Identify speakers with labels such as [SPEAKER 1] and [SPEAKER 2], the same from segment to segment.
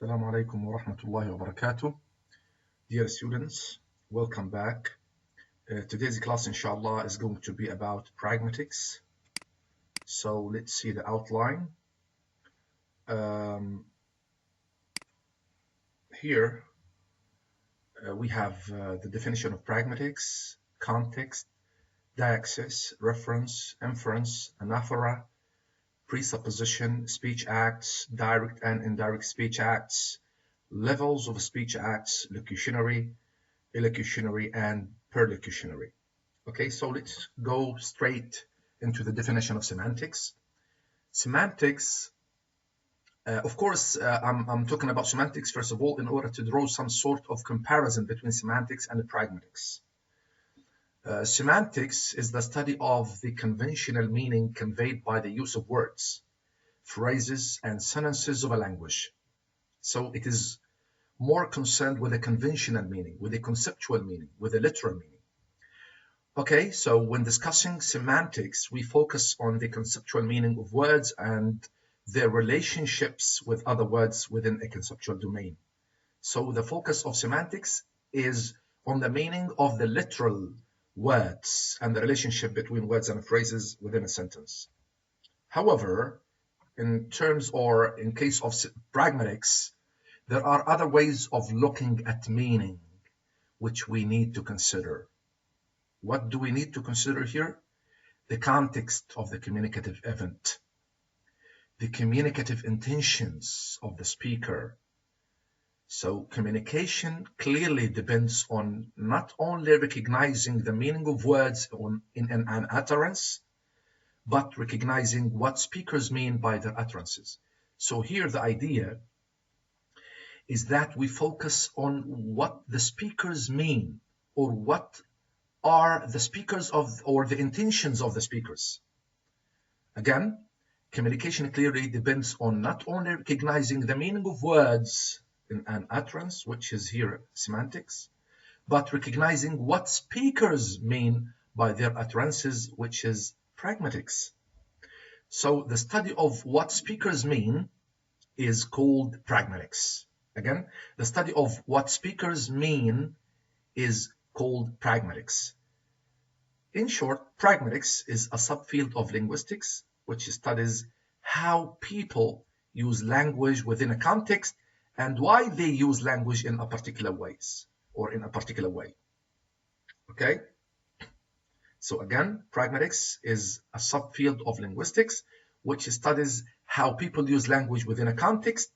[SPEAKER 1] Assalamu alaikum wa rahmatullahi wa barakatuh. Dear students, welcome back. Today's class, inshallah, is going to be about pragmatics. So let's see the outline. Here we have the definition of pragmatics, context, deixis, reference, inference, anaphora, presupposition, speech acts, direct and indirect speech acts, levels of speech acts, locutionary, illocutionary, and perlocutionary. Okay, so let's go straight into the definition of semantics. Semantics, of course, I'm talking about semantics, first of all, in order to draw some sort of comparison between semantics and pragmatics. Semantics is the study of the conventional meaning conveyed by the use of words, phrases, and sentences of a language. So it is more concerned with the conventional meaning, with the conceptual meaning, with the literal meaning. Okay, so when discussing semantics, we focus on the conceptual meaning of words and their relationships with other words within a conceptual domain. So the focus of semantics is on the meaning of the literal words and the relationship between words and phrases within a sentence. However, in terms or in case of pragmatics, there are other ways of looking at meaning which we need to consider. What do we need to consider here? The context of the communicative event, the communicative intentions of the speaker. So communication clearly depends on not only recognizing the meaning of words in an utterance, but recognizing what speakers mean by their utterances. So here the idea is that we focus on what the speakers mean, or what are the speakers of, or the intentions of the speakers. Again, communication clearly depends on not only recognizing the meaning of words in an utterance, which is here semantics, but recognizing what speakers mean by their utterances, which is pragmatics. So the study of what speakers mean is called pragmatics. Again, the study of what speakers mean is called pragmatics. In short, pragmatics is a subfield of linguistics which studies how people use language within a context and why they use language in a particular ways or in a particular way. Okay? So again, pragmatics is a subfield of linguistics which studies how people use language within a context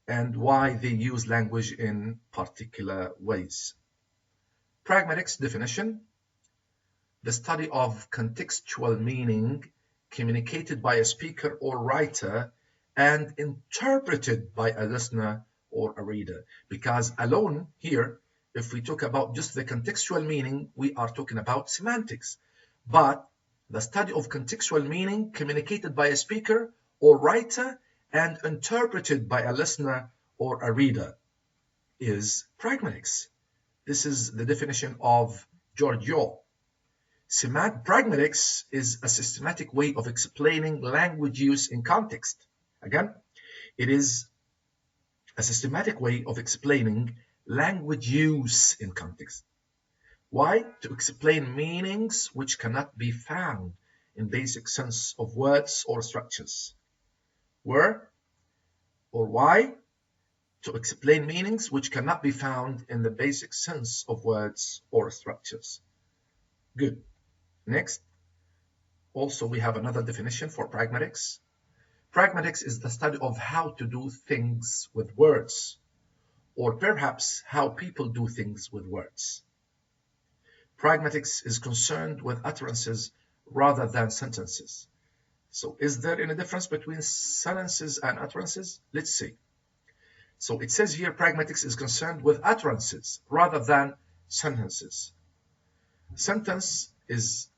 [SPEAKER 1] and why they use language in particular ways. Pragmatics definition: the study of contextual meaning communicated by a speaker or writer and interpreted by a listener or a reader. Because alone here, if we talk about just the contextual meaning, we are talking about semantics. But the study of contextual meaning communicated by a speaker or writer and interpreted by a listener or a reader is pragmatics. This is the definition of Giorgio. Pragmatics is a systematic way of explaining language use in context. Again, it is a systematic way of explaining language use in context. Why? To explain meanings which cannot be found in basic sense of words or structures. Where or why? To explain meanings which cannot be found in the basic sense of words or structures. Good. Next, also we have another definition for pragmatics. Pragmatics is the study of how to do things with words, or perhaps how people do things with words. Pragmatics is concerned with utterances rather than sentences. So is there any difference between sentences and utterances? Let's see. So it says here pragmatics is concerned with utterances rather than sentences. Sentence is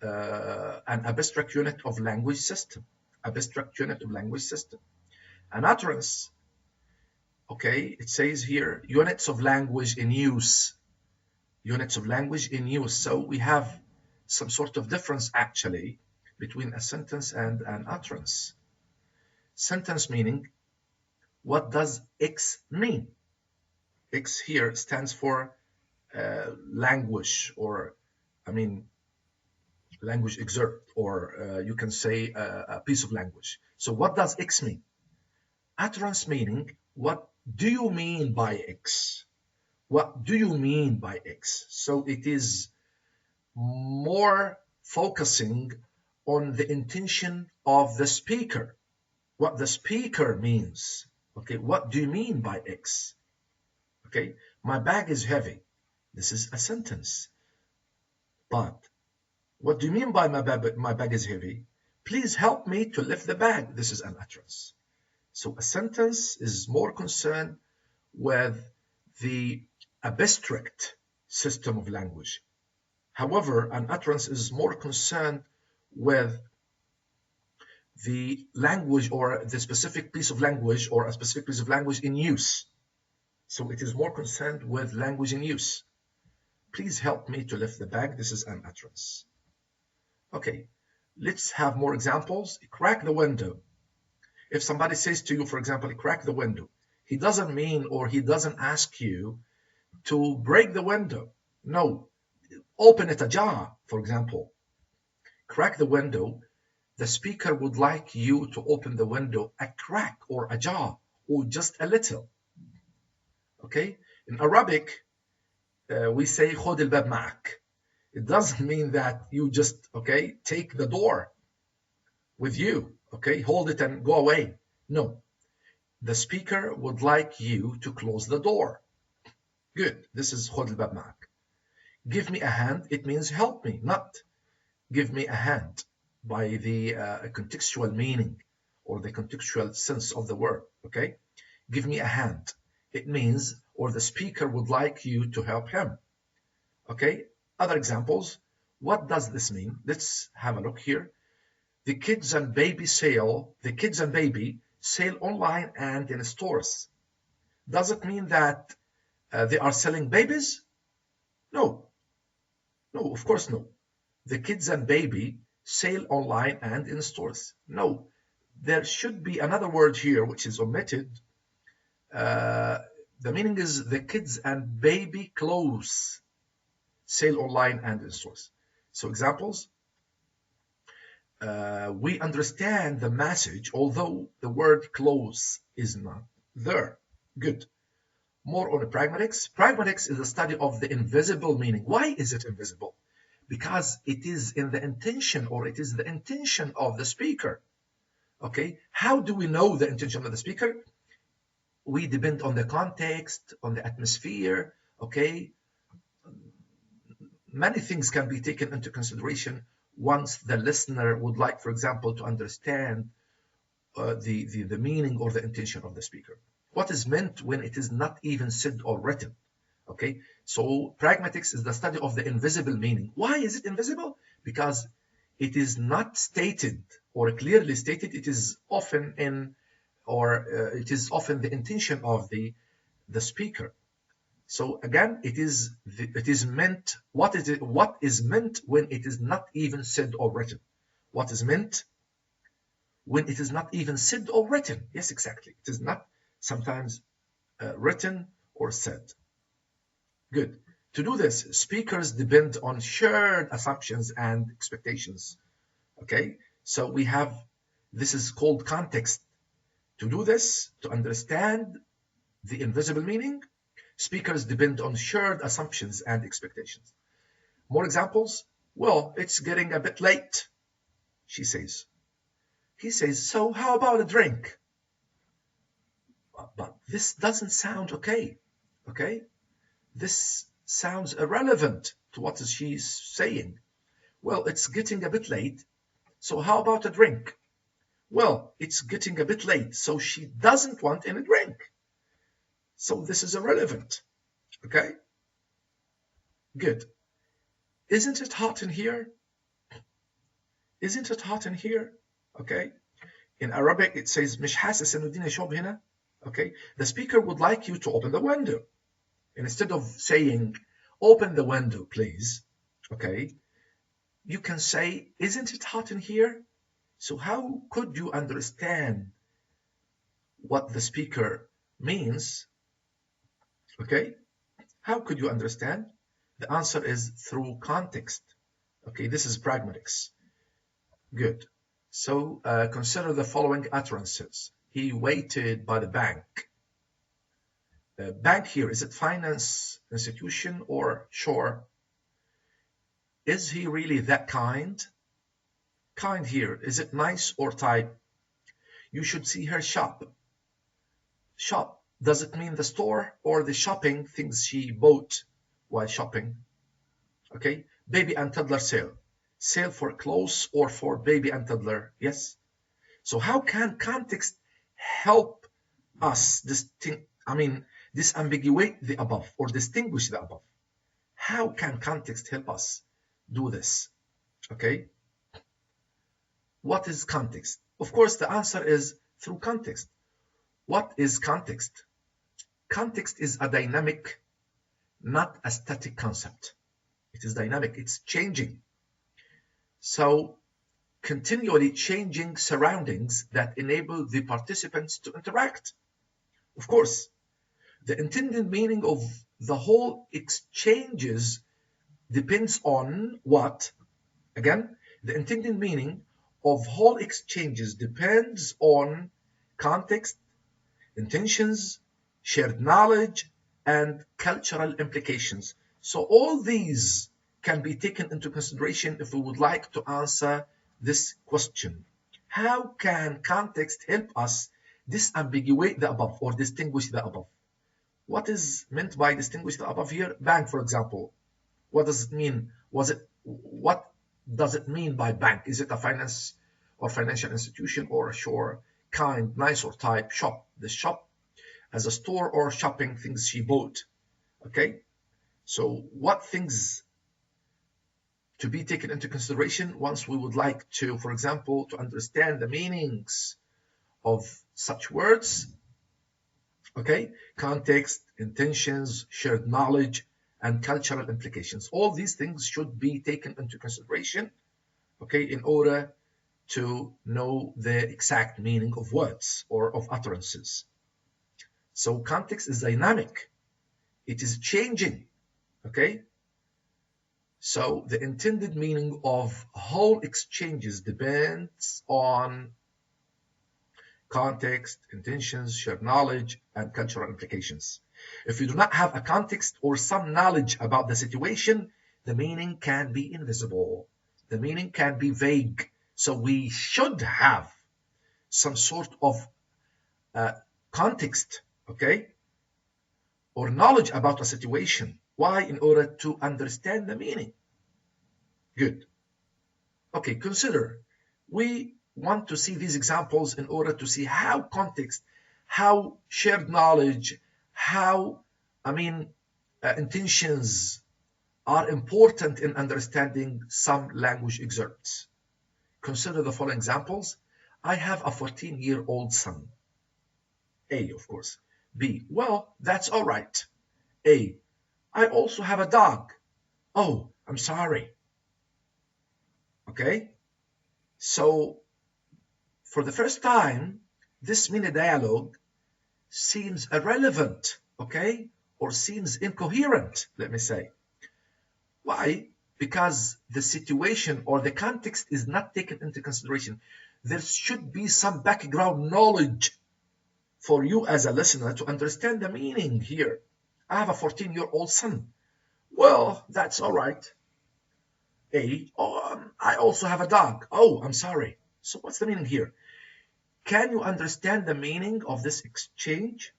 [SPEAKER 1] an abstract unit of language system. An utterance, okay, it says here units of language in use. So we have some sort of difference actually between a sentence and an utterance. Sentence meaning What does X mean? X here stands for language, or I mean language excerpt, or you can say a piece of language. So what does X mean? Utterance meaning, what do you mean by X? What do you mean by X? So it is more focusing on the intention of the speaker, what the speaker means. Okay, what do you mean by X? Okay, my bag is heavy. This is a sentence. But what do you mean by my bag is heavy? Please help me to lift the bag. This is an utterance. So a sentence is more concerned with the abstract system of language. However, an utterance is more concerned with the language, or the specific piece of language, or a specific piece of language in use. So it is more concerned with language in use. Please help me to lift the bag. This is an utterance. Okay, let's have more examples. Crack the window. If somebody says to you, for example, crack the window, he doesn't mean, or he doesn't ask you to break the window. No, open it ajar, for example. Crack the window. The speaker would like you to open the window a crack or ajar, or just a little. Okay? In Arabic, we say خد الباب معك. It doesn't mean that you just, okay, take the door with you, okay, hold it and go away. No, the speaker would like you to close the door. Good, this is خد الباب معك. Give me a hand, it means help me, not give me a hand by the contextual meaning or the contextual sense of the word, okay? Give me a hand. It means, or the speaker would like you to help him, okay? Other examples. What does this mean? Let's have a look here. The kids and baby sale online and in stores. Does it mean that they are selling babies? No. No, of course no. The kids and baby sale online and in stores. No. There should be another word here which is omitted. The meaning is the kids and baby clothes sale online and in stores. So examples. We understand the message, although the word clothes is not there. Good. More on the pragmatics. Pragmatics is a study of the invisible meaning. Why is it invisible? Because it is in the intention, or it is the intention of the speaker. Okay, how do we know the intention of the speaker? We depend on the context, on the atmosphere, okay? Many things can be taken into consideration once the listener would like, for example, to understand the meaning or the intention of the speaker. What is meant when it is not even said or written? Okay, so pragmatics is the study of the invisible meaning. Why is it invisible? Because it is not stated or clearly stated. It is often the intention of the speaker. So again, it is meant. What is meant when it is not even said or written? What is meant when it is not even said or written? Yes, exactly. It is not sometimes written or said. Good. To do this, speakers depend on shared assumptions and expectations. Okay, so we have, this is called context. To do this, to understand the invisible meaning, speakers depend on shared assumptions and expectations. More examples. Well, it's getting a bit late, she says. He says, so how about a drink? But this doesn't sound okay. Okay? This sounds irrelevant to what she's saying. Well, it's getting a bit late, so how about a drink? Well, it's getting a bit late, so she doesn't want any drink. So this is irrelevant. Okay? Good. Isn't it hot in here? Isn't it hot in here? Okay? In Arabic, it says, مش حاسس إنه الدنيا شوب هنا. Okay? The speaker would like you to open the window. Instead of saying, open the window, please, okay, you can say, isn't it hot in here? So how could you understand what the speaker means, okay, how could you understand? The answer is through context. Okay, this is pragmatics. Good. So consider the following utterances. He waited by the bank. Bank here, is it finance institution or shore? Is he really that kind? Kind here, is it nice or type? You should see her shop. Shop, does it mean the store or the shopping things she bought while shopping? Okay, baby and toddler sale. Sale for clothes or for baby and toddler? Yes. So how can context help us disambiguate the above or distinguish the above? How can context help us do this? Okay. What is context? Of course, the answer is through context. What is context? Context is a dynamic, not a static concept. It is dynamic, it's changing. So, continually changing surroundings that enable the participants to interact. Of course, the intended meaning of the whole exchanges depends on what? Again, the intended meaning of whole exchanges depends on context, intentions, shared knowledge, and cultural implications. So all these can be taken into consideration if we would like to answer this question. How can context help us disambiguate the above or distinguish the above? What is meant by distinguish the above here? Bank, for example. What does it mean? What does it mean by bank? Is it a finance or financial institution or a shore? Kind, nice or type? Shop. The shop as a store or shopping things she bought. Okay. So what things to be taken into consideration once we would like to, for example, to understand the meanings of such words? Okay, context, intentions, shared knowledge, and cultural implications. All these things should be taken into consideration, okay, in order to know the exact meaning of words or of utterances. So context is dynamic. It is changing, okay? So the intended meaning of whole exchanges depends on context, intentions, shared knowledge, and cultural implications. If you do not have a context or some knowledge about the situation, the meaning can be invisible. The meaning can be vague. So we should have some sort of context, okay, or knowledge about a situation. Why? In order to understand the meaning. Good. Okay, consider. We want to see these examples in order to see how context, how shared knowledge, how, intentions are important in understanding some language excerpts. Consider the following examples. I have a 14-year-old son. A, of course. B, well, that's all right. A, I also have a dog. Oh, I'm sorry. Okay? So, for the first time, this mini dialogue seems irrelevant, okay? Or seems incoherent, let me say. Why? Because the situation or the context is not taken into consideration. There should be some background knowledge for you as a listener to understand the meaning here. I have a 14-year-old son. Well, that's all right. I also have a dog. Oh, I'm sorry. So what's the meaning here? Can you understand the meaning of this exchange?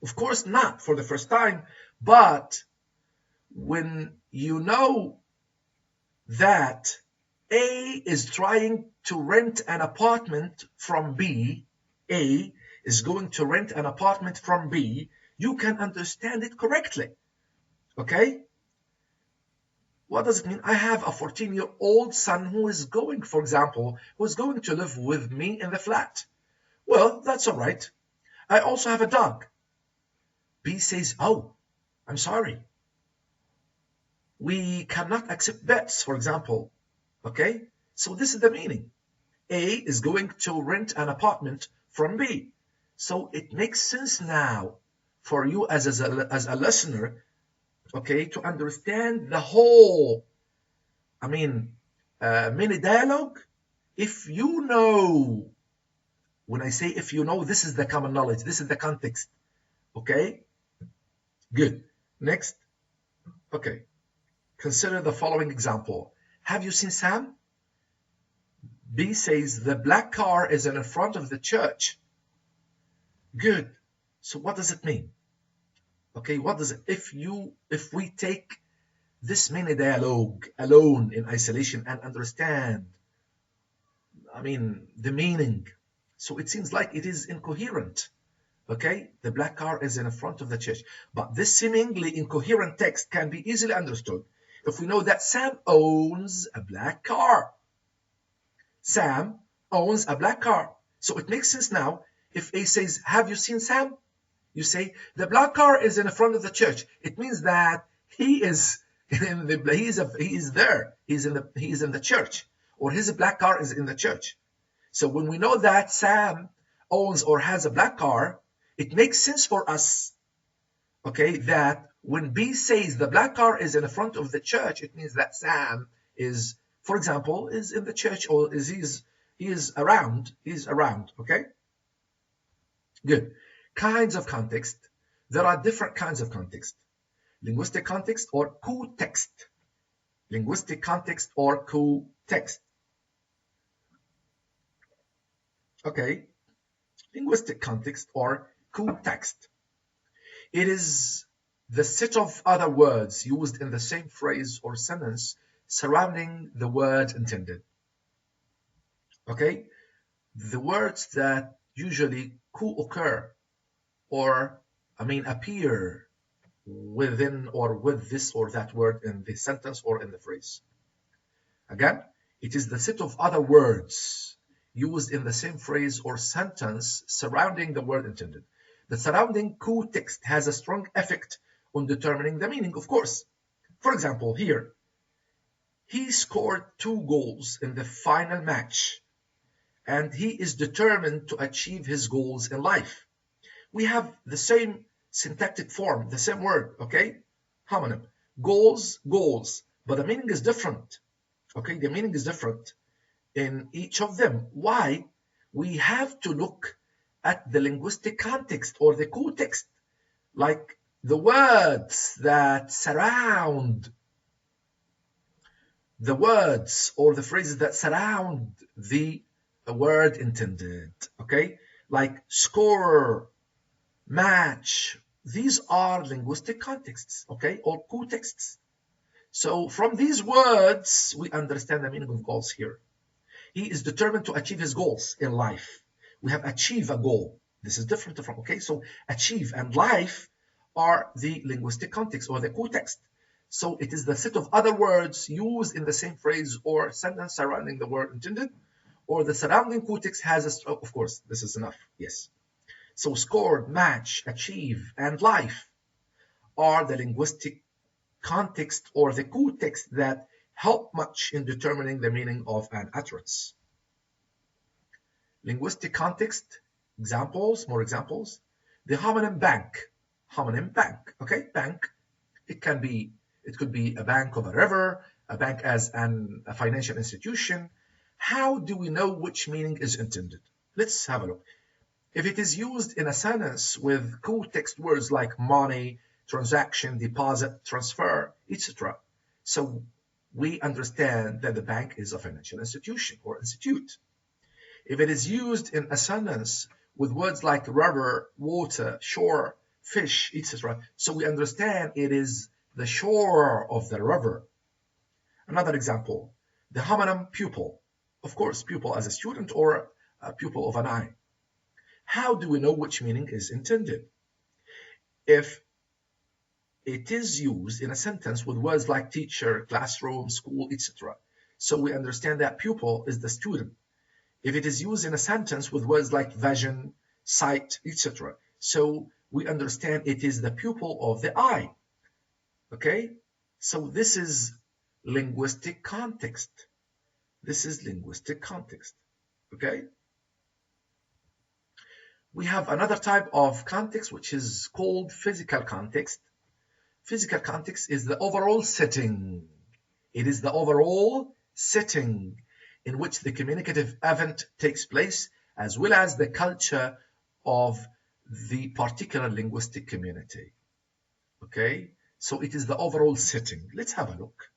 [SPEAKER 1] Of course not for the first time, but when you know that A is trying to rent an apartment from B, A is going to rent an apartment from B, you can understand it correctly. Okay? What does it mean? I have a 14-year-old son who is going, for example, who is going to live with me in the flat. Well, that's all right. I also have a dog. B says, oh, I'm sorry. We cannot accept bets, for example. Okay? So this is the meaning. A is going to rent an apartment from B. So it makes sense now for you as a listener, okay, to understand the whole, mini dialogue. If you know, when I say if you know, this is the common knowledge, this is the context, okay? Good. Next, okay. Consider the following example. Have you seen Sam? B says, the black car is in front of the church. Good. So what does it mean? Okay, what does it, if we take this mini dialogue alone in isolation and understand, the meaning, so it seems like it is incoherent. Okay, the black car is in front of the church. But this seemingly incoherent text can be easily understood if we know that Sam owns a black car. Sam owns a black car. So it makes sense now. If A says, have you seen Sam? You say, the black car is in front of the church. It means that he is in the, he is there. He's in the church, or his black car is in the church. So when we know that Sam owns or has a black car, it makes sense for us, okay, that when B says the black car is in the front of the church, it means that Sam is, for example, is in the church, or he is around, okay? Good. Kinds of context. There are different kinds of context. Linguistic context or co-text. Linguistic context or co-text. Okay. Linguistic context or co-text. It is the set of other words used in the same phrase or sentence surrounding the word intended. Okay? The words that usually co-occur or, appear within or with this or that word in the sentence or in the phrase. Again, it is the set of other words used in the same phrase or sentence surrounding the word intended. The surrounding co-text has a strong effect on determining the meaning, of course. For example, here, he scored 2 goals in the final match, and he is determined to achieve his goals in life. We have the same syntactic form, the same word, okay? Homonym. Goals, but the meaning is different, okay? The meaning is different in each of them. Why? We have to look at the linguistic context or the co-text, like the words that surround, the words or the phrases that surround the word intended, okay? Like score, match. These are linguistic contexts, okay, or co-texts. So from these words, we understand the meaning of goals here. He is determined to achieve his goals in life. We have achieve a goal. This is different from, okay, so achieve and life are the linguistic context or the co-text. So it is the set of other words used in the same phrase or sentence surrounding the word intended, or the surrounding co-text has a, of course, this is enough, yes. So scored, match, achieve, and life are the linguistic context or the co-text that help much in determining the meaning of an utterance. Linguistic context, examples, more examples. The homonym bank, okay, bank. It could be a bank of a river, a bank as a financial institution. How do we know which meaning is intended? Let's have a look. If it is used in a sentence with co-text words like money, transaction, deposit, transfer, etc., so we understand that the bank is a financial institution or institute. If it is used in a sentence with words like river, water, shore, fish, etc., so we understand it is the shore of the river. Another example, the homonym pupil. Of course, pupil as a student or a pupil of an eye. How do we know which meaning is intended? If it is used in a sentence with words like teacher, classroom, school, etc., so we understand that pupil is the student. If it is used in a sentence with words like vision, sight, etc., so we understand it is the pupil of the eye. Okay? So this is linguistic context. This is linguistic context. Okay? We have another type of context which is called physical context. Physical context is the overall setting. It is the overall setting in which the communicative event takes place, as well as the culture of the particular linguistic community. Okay, so it is the overall setting. Let's have a look.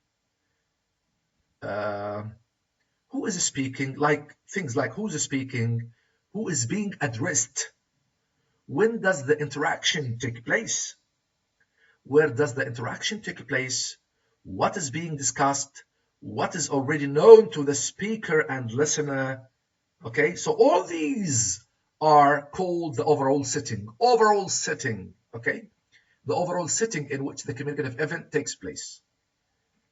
[SPEAKER 1] Who is speaking? Like things like who's speaking, who is being addressed, when does the interaction take place, where does the interaction take place, what is being discussed, what is already known to the speaker and listener. Okay, so all these are called the overall setting. Overall setting, okay? The overall setting in which the communicative event takes place.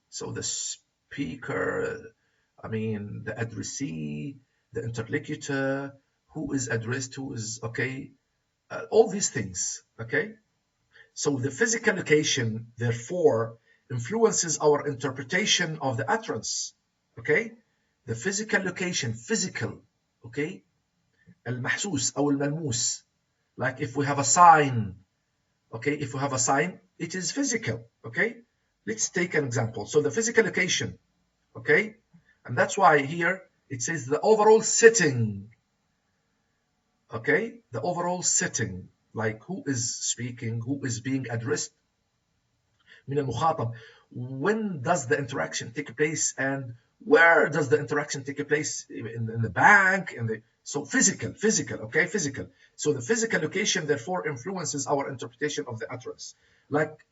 [SPEAKER 1] So the speaker, the addressee, the interlocutor, who is addressed, who is, okay? All these things, okay? So the physical location, therefore, influences our interpretation of the utterance, okay? The physical location, physical, okay? المحسوس أو الملموس. Like if we have a sign, okay? If we have a sign, it is physical, okay? Let's take an example. So the physical location, okay? And that's why here it says the overall setting, okay? The overall setting, like who is speaking, who is being addressed. من المخاطب. When does the interaction take place, and where does the interaction take place? In the bank, so physical, okay, physical. So the physical location therefore influences our interpretation of the utterance. Like,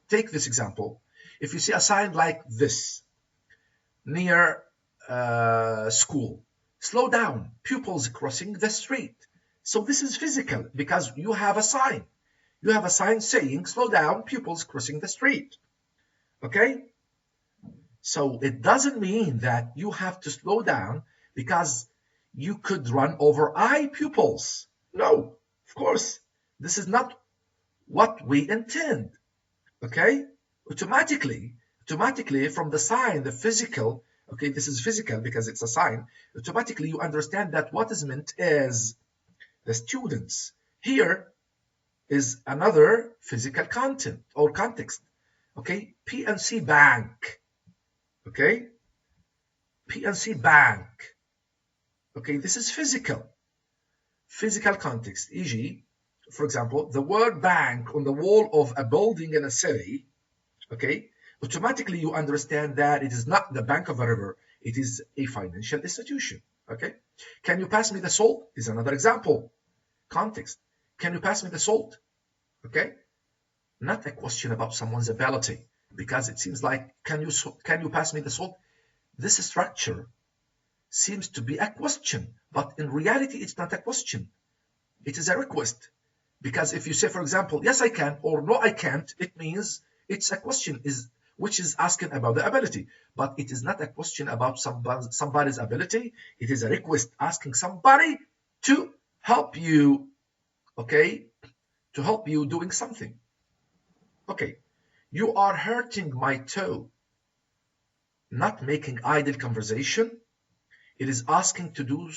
[SPEAKER 1] take this example. If you see a sign like this near school, slow down, pupils crossing the street. So this is physical because you have a sign. You have a sign saying, slow down, pupils crossing the street. Okay? So it doesn't mean that you have to slow down because you could run over eye pupils. No, of course, this is not what we intend. Okay? Automatically from the sign, the physical, okay, this is physical because it's a sign, automatically you understand that what is meant is the students. Here is another physical content or context. Okay, PNC Bank. Okay, PNC Bank. Okay, this is physical context. E.g., for example, the word bank on the wall of a building in a city. Okay, automatically you understand that it is not the bank of a river, it is a financial institution. Okay, can you pass me the salt is another example. Context. Can you pass me the salt? Okay, not a question about someone's ability, because it seems like can you pass me the salt? This structure seems to be a question, but in reality it's not a question, it is a request. Because if you say, for example, yes I can or no I can't, it means it's a question which is asking about the ability, but it is not a question about somebody's ability. It is a request asking somebody to help you, okay, to help you doing something. Okay, you are hurting my toe. Not making idle conversation. It is asking to do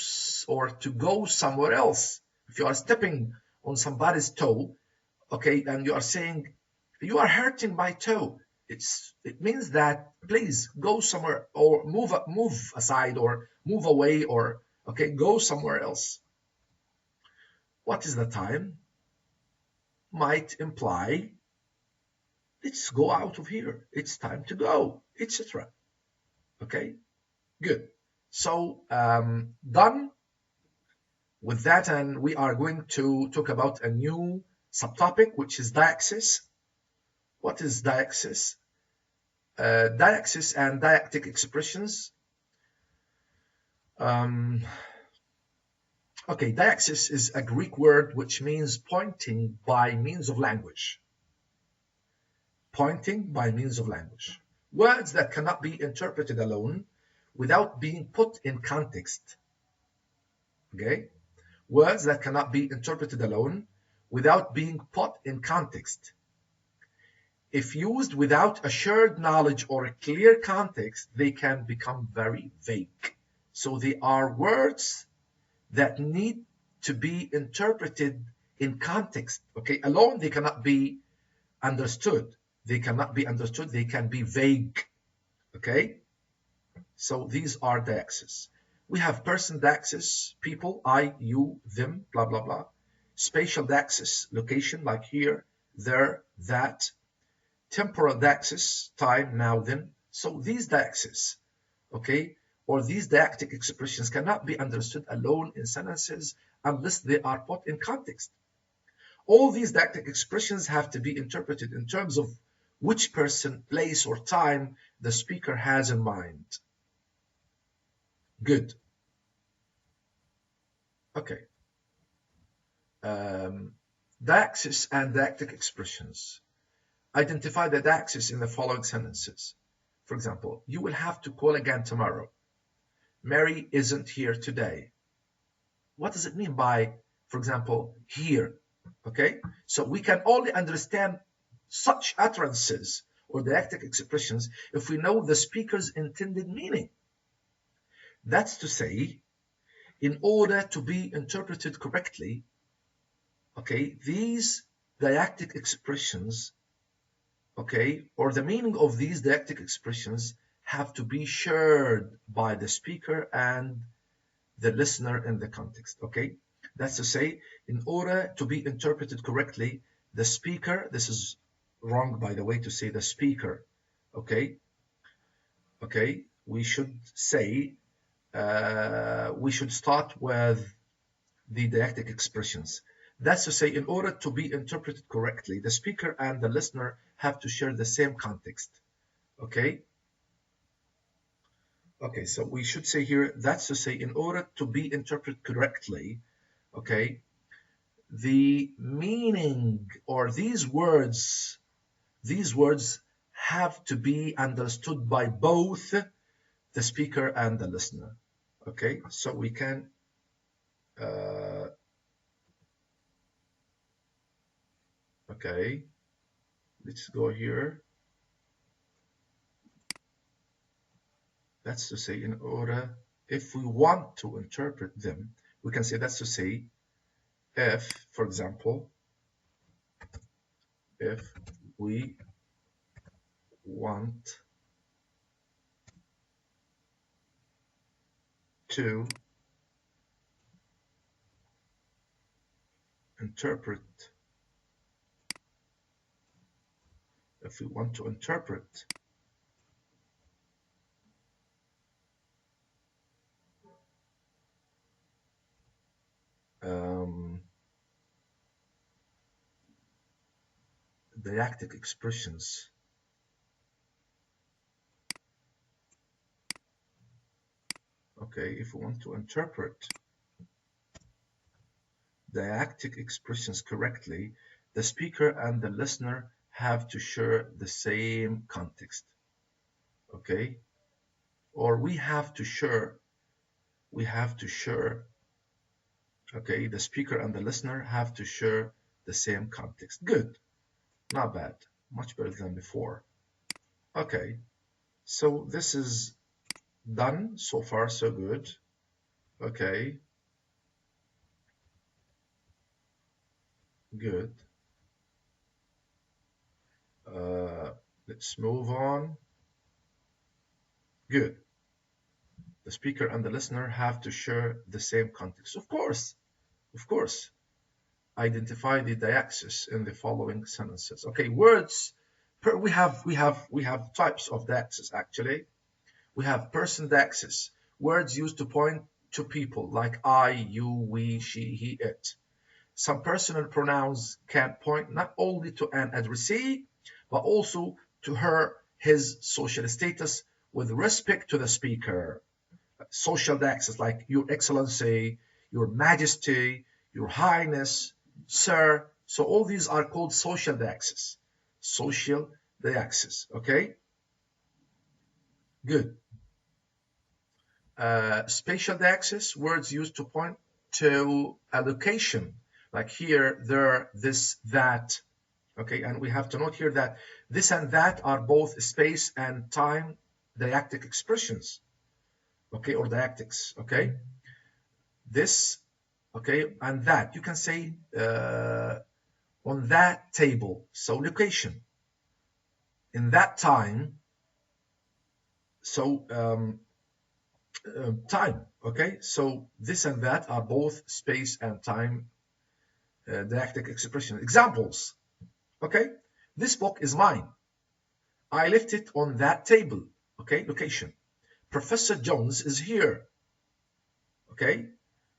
[SPEAKER 1] or to go somewhere else. If you are stepping on somebody's toe, okay, and you are saying, you are hurting my toe, it means that please go somewhere or move aside or move away or, okay, go somewhere else. What is the time? Might imply, let's go out of here. It's time to go, etc. Okay, good. So done with that, and we are going to talk about a new subtopic, which is deixis. What is deixis? Deixis and deictic expressions. Okay, deixis is a Greek word which means pointing by means of language. Pointing by means of language. Words that cannot be interpreted alone without being put in context. Okay? Words that cannot be interpreted alone without being put in context. If used without a shared knowledge or a clear context, they can become very vague. So they are words that need to be interpreted in context. Okay, alone they cannot be understood. They cannot be understood. They can be vague. Okay, so these are deixis. We have person deixis, people, I, you, them, blah, blah, blah. Spatial deixis, location, like here, there, that. Temporal deixis, time, now, then. So these deixis, okay, or these deictic expressions cannot be understood alone in sentences unless they are put in context. All these deictic expressions have to be interpreted in terms of which person, place, or time the speaker has in mind. Good. Okay. Deixis and deictic expressions. Identify the deixis in the following sentences. For example, you will have to call again tomorrow. Mary isn't here today. What does it mean by, for example, here? Okay, so we can only understand such utterances or deictic expressions if we know the speaker's intended meaning. That's to say, in order to be interpreted correctly, okay, these deictic expressions, okay, or the meaning of these deictic expressions have to be shared by the speaker and the listener in the context, okay? That's to say, in order to be interpreted correctly, the speaker, this is wrong, by the way, to say the speaker, okay? Okay, we should say, we should start with the deictic expressions. That's to say, in order to be interpreted correctly, the speaker and the listener have to share the same context, okay? Okay, so we should say here, that's to say, in order to be interpreted correctly, okay, the meaning or these words have to be understood by both the speaker and the listener, okay? So we can, okay, let's go here. That's to say, in order, if we want to interpret them, we can say that's to say, if, for example, if we want to interpret, if we want to interpret deictic expressions, okay, if we want to interpret deictic expressions correctly, the speaker and the listener have to share the same context, okay? Or we have to share, okay, the speaker and the listener have to share the same context. Good, not bad, much better than before. Okay, so this is done, so far so good. Okay, good. Let's move on. Good. The speaker and the listener have to share the same context. Of course. Identify the deixis in the following sentences. Okay, words. We have types of deixis actually. We have person deixis, words used to point to people like I, you, we, she, he, it. Some personal pronouns can point not only to an addressee, but also to her, his social status with respect to the speaker. Social deixis like Your Excellency, Your Majesty, Your Highness, Sir. So all these are called social deixis. Social deixis, okay? Good. Spatial deixis, words used to point to a location, like here, there, this, that. Okay, and we have to note here that this and that are both space and time deictic expressions. Okay, or deictics. Okay, this okay, and that you can say on that table, so location, in that time, so time, okay, so this and that are both space and time deictic expression. Examples, okay, this book is mine, I left it on that table, okay, location. Professor Jones is here, okay,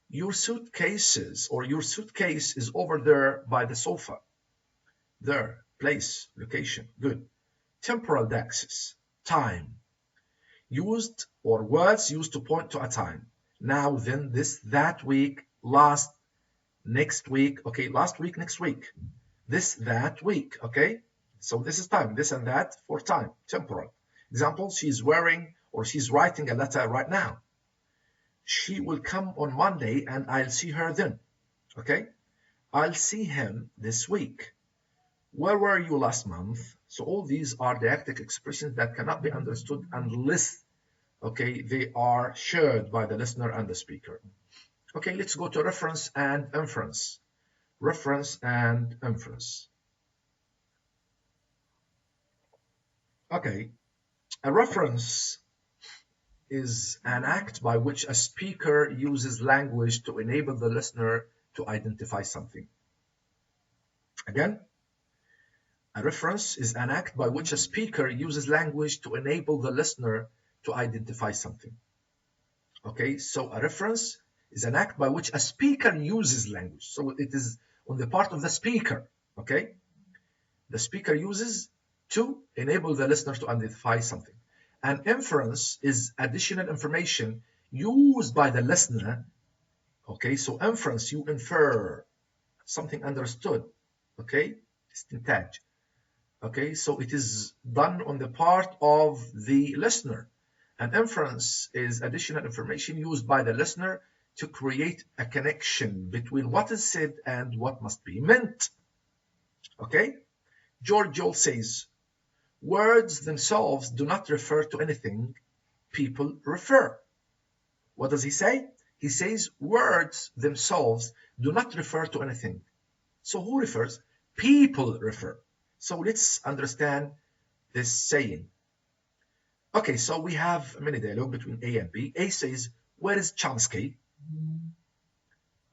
[SPEAKER 1] your suitcases or your suitcase is over there by the sofa, there, place, location, good. Temporal Deixis, time, used or words used to point to a time. Now, then, this, that week, last, next week, okay, last week, next week, this, that week, okay? So this is time, this and that for time, temporal. Example, she's wearing or she's writing a letter right now. She will come on Monday and I'll see her then, okay? I'll see him this week. Where were you last month? So all these are deictic expressions that cannot be understood unless, okay, they are shared by the listener and the speaker. Okay, let's go to reference and inference. Reference and inference. Okay, a reference is an act by which a speaker uses language to enable the listener to identify something. Again, a reference is an act by which a speaker uses language to enable the listener to identify something. Okay, so a reference is an act by which a speaker uses language. So it is on the part of the speaker, okay? The speaker uses to enable the listener to identify something. An inference is additional information used by the listener, okay? So inference, you infer something understood, okay? Istintaj. Okay, so it is done on the part of the listener. An inference is additional information used by the listener to create a connection between what is said and what must be meant. Okay, George Joel says, words themselves do not refer to anything, people refer. What does he say? He says words themselves do not refer to anything. So who refers? People refer. So let's understand this saying. Okay, so we have a mini dialogue between A and B. A says, where is Chomsky?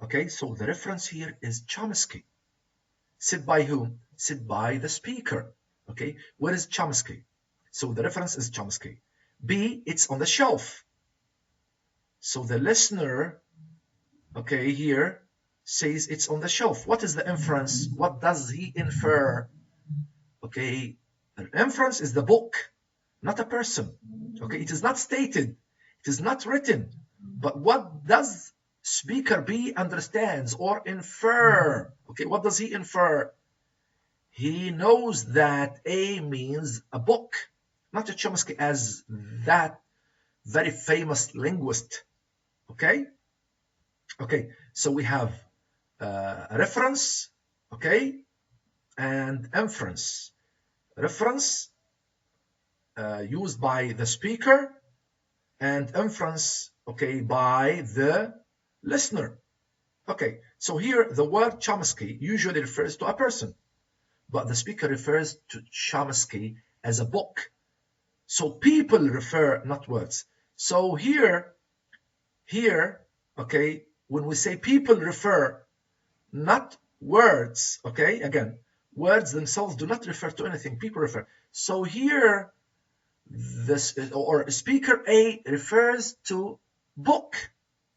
[SPEAKER 1] Okay, so the reference here is Chomsky. Said by whom? Said by the speaker. Okay, where is Chomsky? So the reference is Chomsky. B, it's on the shelf. So the listener, okay, here says it's on the shelf. What is the inference? What does he infer? Okay, an inference is the book, not a person. Okay, it is not stated, it is not written, but what does speaker B understands or infer? Okay, what does he infer? He knows that A means a book, not a Chomsky as that very famous linguist. Okay, okay, so we have a reference, okay, and inference. Reference used by the speaker and inference, okay, by the listener. Okay, so here the word Chomsky usually refers to a person, but the speaker refers to Chomsky as a book. So people refer, not words. So here, okay, when we say people refer, not words, okay, again, words themselves do not refer to anything, people refer. So here, this or speaker A refers to book,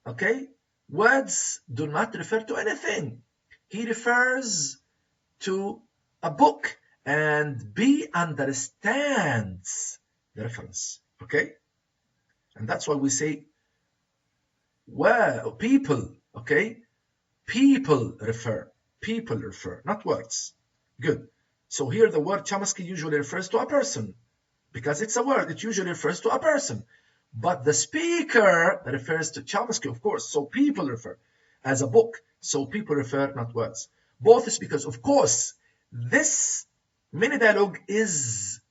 [SPEAKER 1] okay? Words do not refer to anything. He refers to a book, and B understands the reference, okay? And that's why we say, well, people, okay? People refer, not words. Good. So here the word Chomsky usually refers to a person because it's a word. It usually refers to a person. But the speaker refers to Chomsky, of course. So people refer as a book. So people refer, not words. Both is because, of course, this mini dialogue is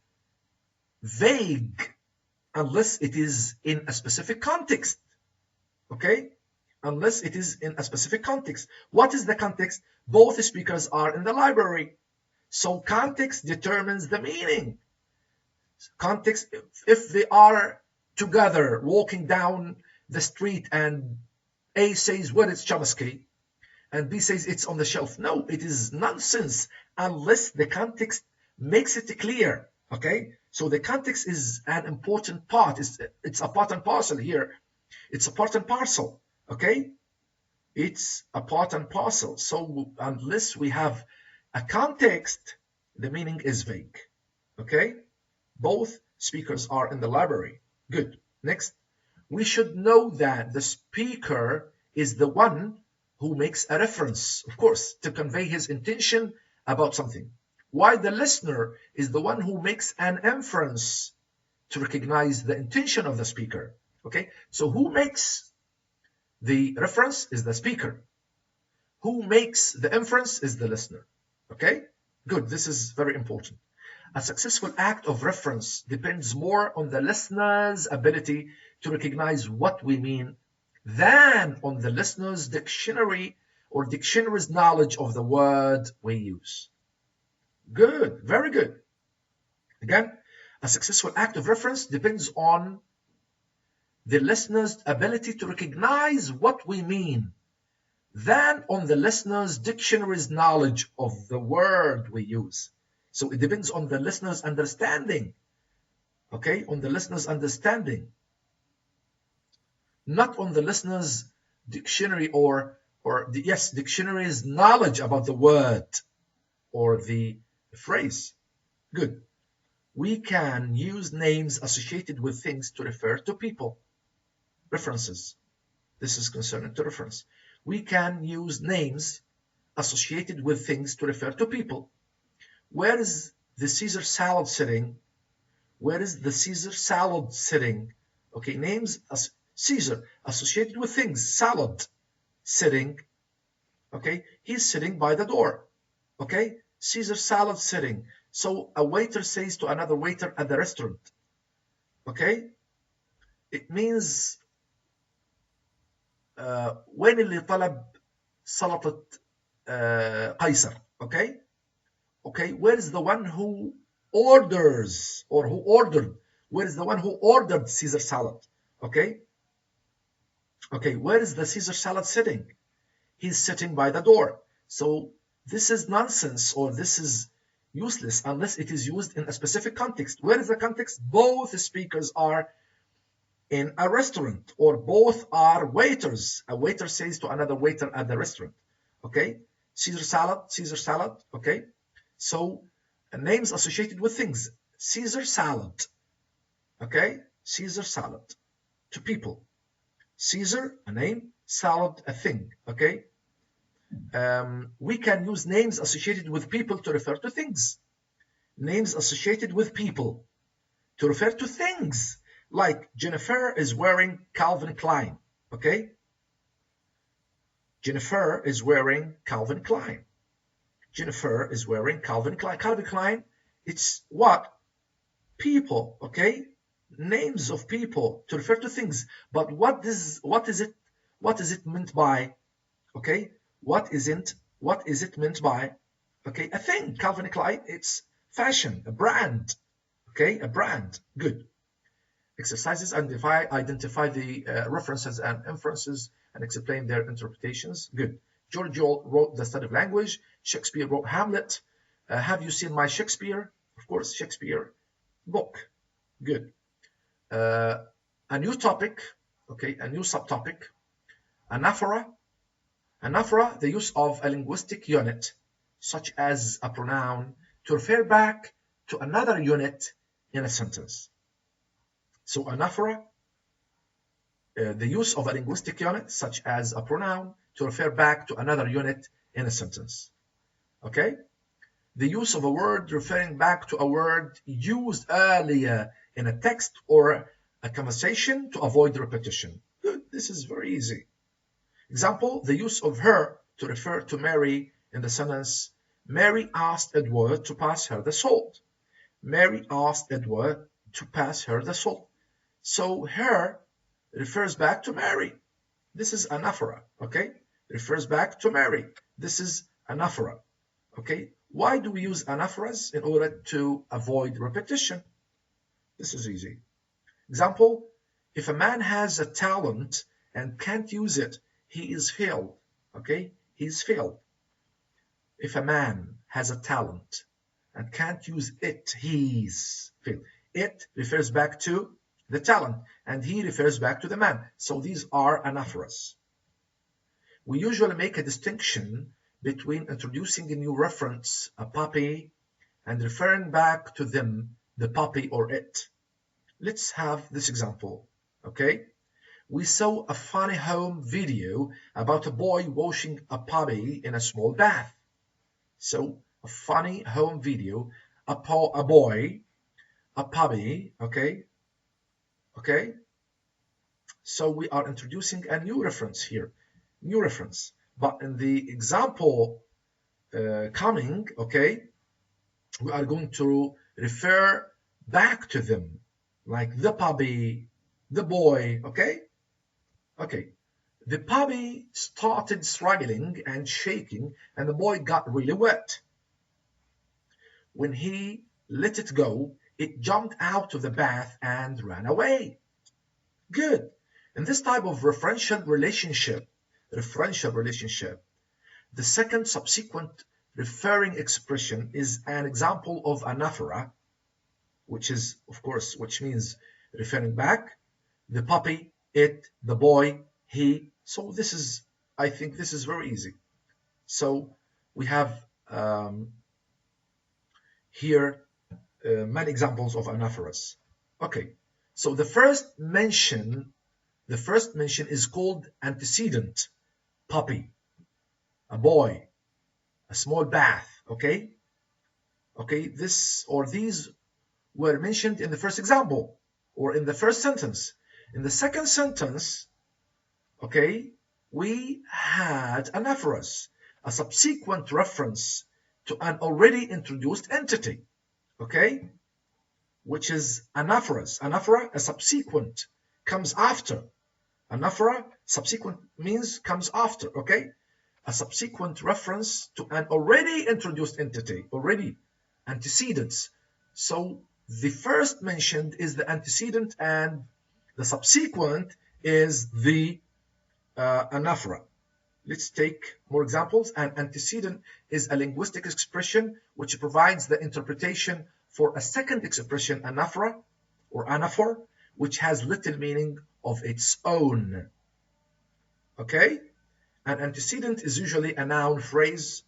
[SPEAKER 1] vague unless it is in a specific context. Okay? unless it is in a specific context. What is the context? Both speakers are in the library. So context determines the meaning. Context, if they are together walking down the street and A says, where is Chomsky? And B says it's on the shelf. No, it is nonsense unless the context makes it clear. Okay, so the context is an important part. It's a part and parcel here. It's a part and parcel. Okay, it's a part and parcel. So unless we have a context, the meaning is vague. Okay, both speakers are in the library. Good. Next, we should know that the speaker is the one who makes a reference, of course, to convey his intention about something, while the listener is the one who makes an inference to recognize the intention of the speaker. Okay, so who makes the reference is the speaker. Who makes the inference is the listener. Okay, good. This is very important. A successful act of reference depends more on the listener's ability to recognize what we mean than on the listener's dictionary or dictionary's knowledge of the word we use. Good, very good. Again, a successful act of reference depends on the listener's ability to recognize what we mean than on the listener's dictionary's knowledge of the word we use. So it depends on the listener's understanding. Okay, on the listener's understanding, not on the listener's dictionary or dictionary's knowledge about the word or the phrase. Good. We can use names associated with things to refer to people. References. This is concerning to reference. We can use names associated with things to refer to people. Where is the Caesar salad sitting? Where is the Caesar salad sitting? Okay, names as Caesar associated with things. Salad sitting. Okay, he's sitting by the door. Okay, Caesar salad sitting. So a waiter says to another waiter at the restaurant. Okay, it means وين اللي طلب سلطة قيصر. Okay. Okay, where is the one who orders or who ordered? Where is the one who ordered Caesar salad? Okay. Okay, where is the Caesar salad sitting? He's sitting by the door. So this is nonsense, or this is useless unless it is used in a specific context. Where is the context? Both speakers are in a restaurant, or both are waiters. A waiter says to another waiter at the restaurant. Okay, Caesar salad. Okay. So names associated with things. Caesar salad. Okay, Caesar salad. To people. Caesar, a name. Salad, a thing. Okay. We can use names associated with people to refer to things. Names associated with people to refer to things. Like Jennifer is wearing Calvin Klein. Okay. Jennifer is wearing Calvin Klein. Jennifer is wearing Calvin Klein. Calvin Klein, it's what? People, okay? Names of people to refer to things. But what is it meant by? Okay? What is it meant by? Okay, a thing. Calvin Klein, it's fashion, a brand. Okay, a brand. Good. Exercises, identify the references and inferences and explain their interpretations. Good. George wrote The Study of Language. Shakespeare wrote Hamlet. Have you seen my Shakespeare? Of course, Shakespeare book. Good. A new topic, okay, a new subtopic. Anaphora. Anaphora, the use of a linguistic unit, such as a pronoun, to refer back to another unit in a sentence. So anaphora, the use of a linguistic unit, such as a pronoun, to refer back to another unit in a sentence. Okay? The use of a word referring back to a word used earlier in a text or a conversation to avoid repetition. Good. This is very easy. Example, the use of her to refer to Mary in the sentence, Mary asked Edward to pass her the salt. Mary asked Edward to pass her the salt. So her refers back to Mary. This is anaphora, okay? Refers back to Mary. This is anaphora, okay? Why do we use anaphoras? In order to avoid repetition. This is easy. Example, if a man has a talent and can't use it, he is failed, okay? He's failed. If a man has a talent and can't use it, he's failed. It refers back to the talent, and he refers back to the man. So these are anaphoras. We usually make a distinction between introducing a new reference, a puppy, and referring back to them, the puppy or it. Let's have this example, okay? We saw a funny home video about a boy washing a puppy in a small bath. So a funny home video, a boy, a puppy, okay? Okay? So we are introducing a new reference here, new reference. But in the example coming, okay, we are going to refer back to them, like the puppy, the boy, okay? Okay, the puppy started struggling and shaking, and the boy got really wet. When he let it go, it jumped out of the bath and ran away. Good. In this type of referential relationship, the second subsequent referring expression is an example of anaphora, which means referring back. The puppy, it, the boy, he. So this is, I think this is very easy. So we have here many examples of anaphoras. Okay, so the first mention is called antecedent, puppy, a boy, a small bath, okay? Okay, this or these were mentioned in the first example or in the first sentence. In the second sentence, okay, we had anaphoras, a subsequent reference to an already introduced entity, okay, which is anaphoras. Anaphora, a subsequent, comes after. Anaphora, subsequent means comes after, okay? A subsequent reference to an already introduced entity, already antecedents. So the first mentioned is the antecedent and the subsequent is the anaphora. Let's take more examples. An antecedent is a linguistic expression which provides the interpretation for a second expression, anaphora or anaphor, which has little meaning of its own. Okay? An antecedent is usually a noun phrase.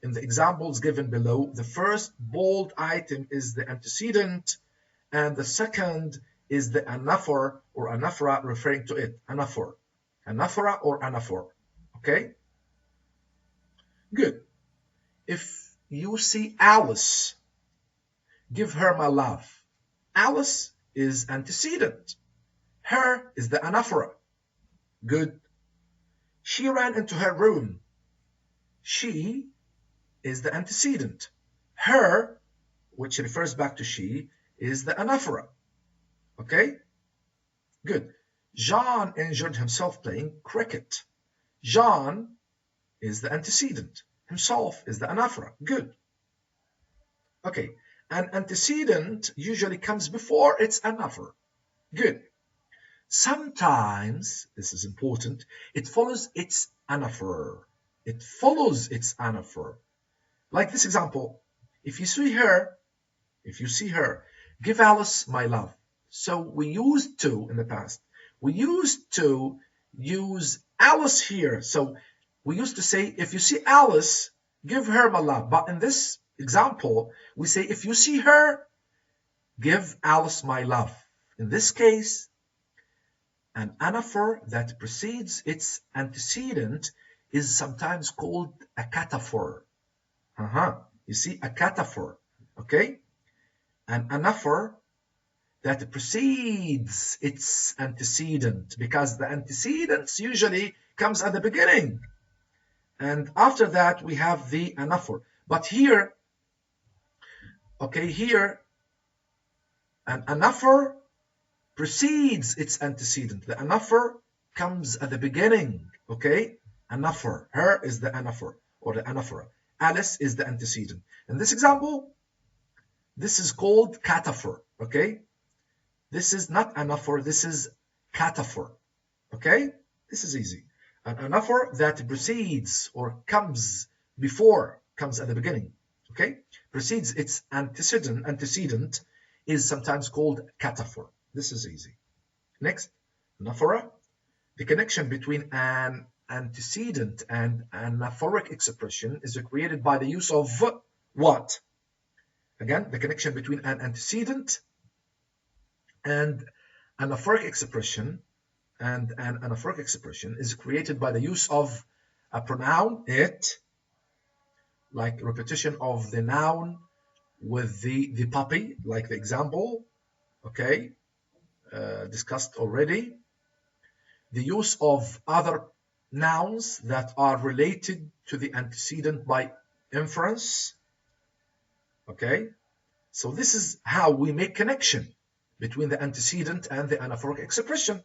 [SPEAKER 1] In the examples given below, the first bold item is the antecedent, and the second is the anaphor or anaphora referring to it. Anaphor. Anaphora or anaphor. Okay? Good. If you see Alice, give her my love. Alice is antecedent. Her is the anaphora. Good. She ran into her room. She is the antecedent. Her, which refers back to she, is the anaphora. Okay? Good. John enjoyed himself playing cricket. John is the antecedent. Himself is the anaphora. Good. Okay. An antecedent usually comes before its anaphora. Good. Sometimes, this is important, it follows its anaphora. It follows its anaphora. Like this example, if you see her, give Alice my love. So we used to, in the past, we used to use Alice here. So we used to say, if you see Alice, give her my love. But in this example, we say, if you see her, give Alice my love. In this case, an anaphor that precedes its antecedent is sometimes called a cataphor. You see, a cataphor, okay? An anaphor that precedes its antecedent, because the antecedents usually comes at the beginning. And after that, we have the anaphor. But here, okay, here, an anaphor precedes its antecedent. The anaphor comes at the beginning, okay? Anaphora. Her is the anaphora or the anaphora. Alice is the antecedent. In this example, this is called cataphor, okay? This is not anaphora, this is cataphor, okay? This is easy. An anaphora that precedes or comes before, comes at the beginning, okay? Precedes its antecedent is sometimes called cataphor. This is easy. Next, anaphora. The connection between an antecedent and anaphoric expression is created by the use of what? Again, the connection between an antecedent and anaphoric expression is created by the use of a pronoun, it, like repetition of the noun with the puppy, like the example, okay, discussed already. The use of other nouns that are related to the antecedent by inference, okay. So this is how we make connection between the antecedent and the anaphoric expression,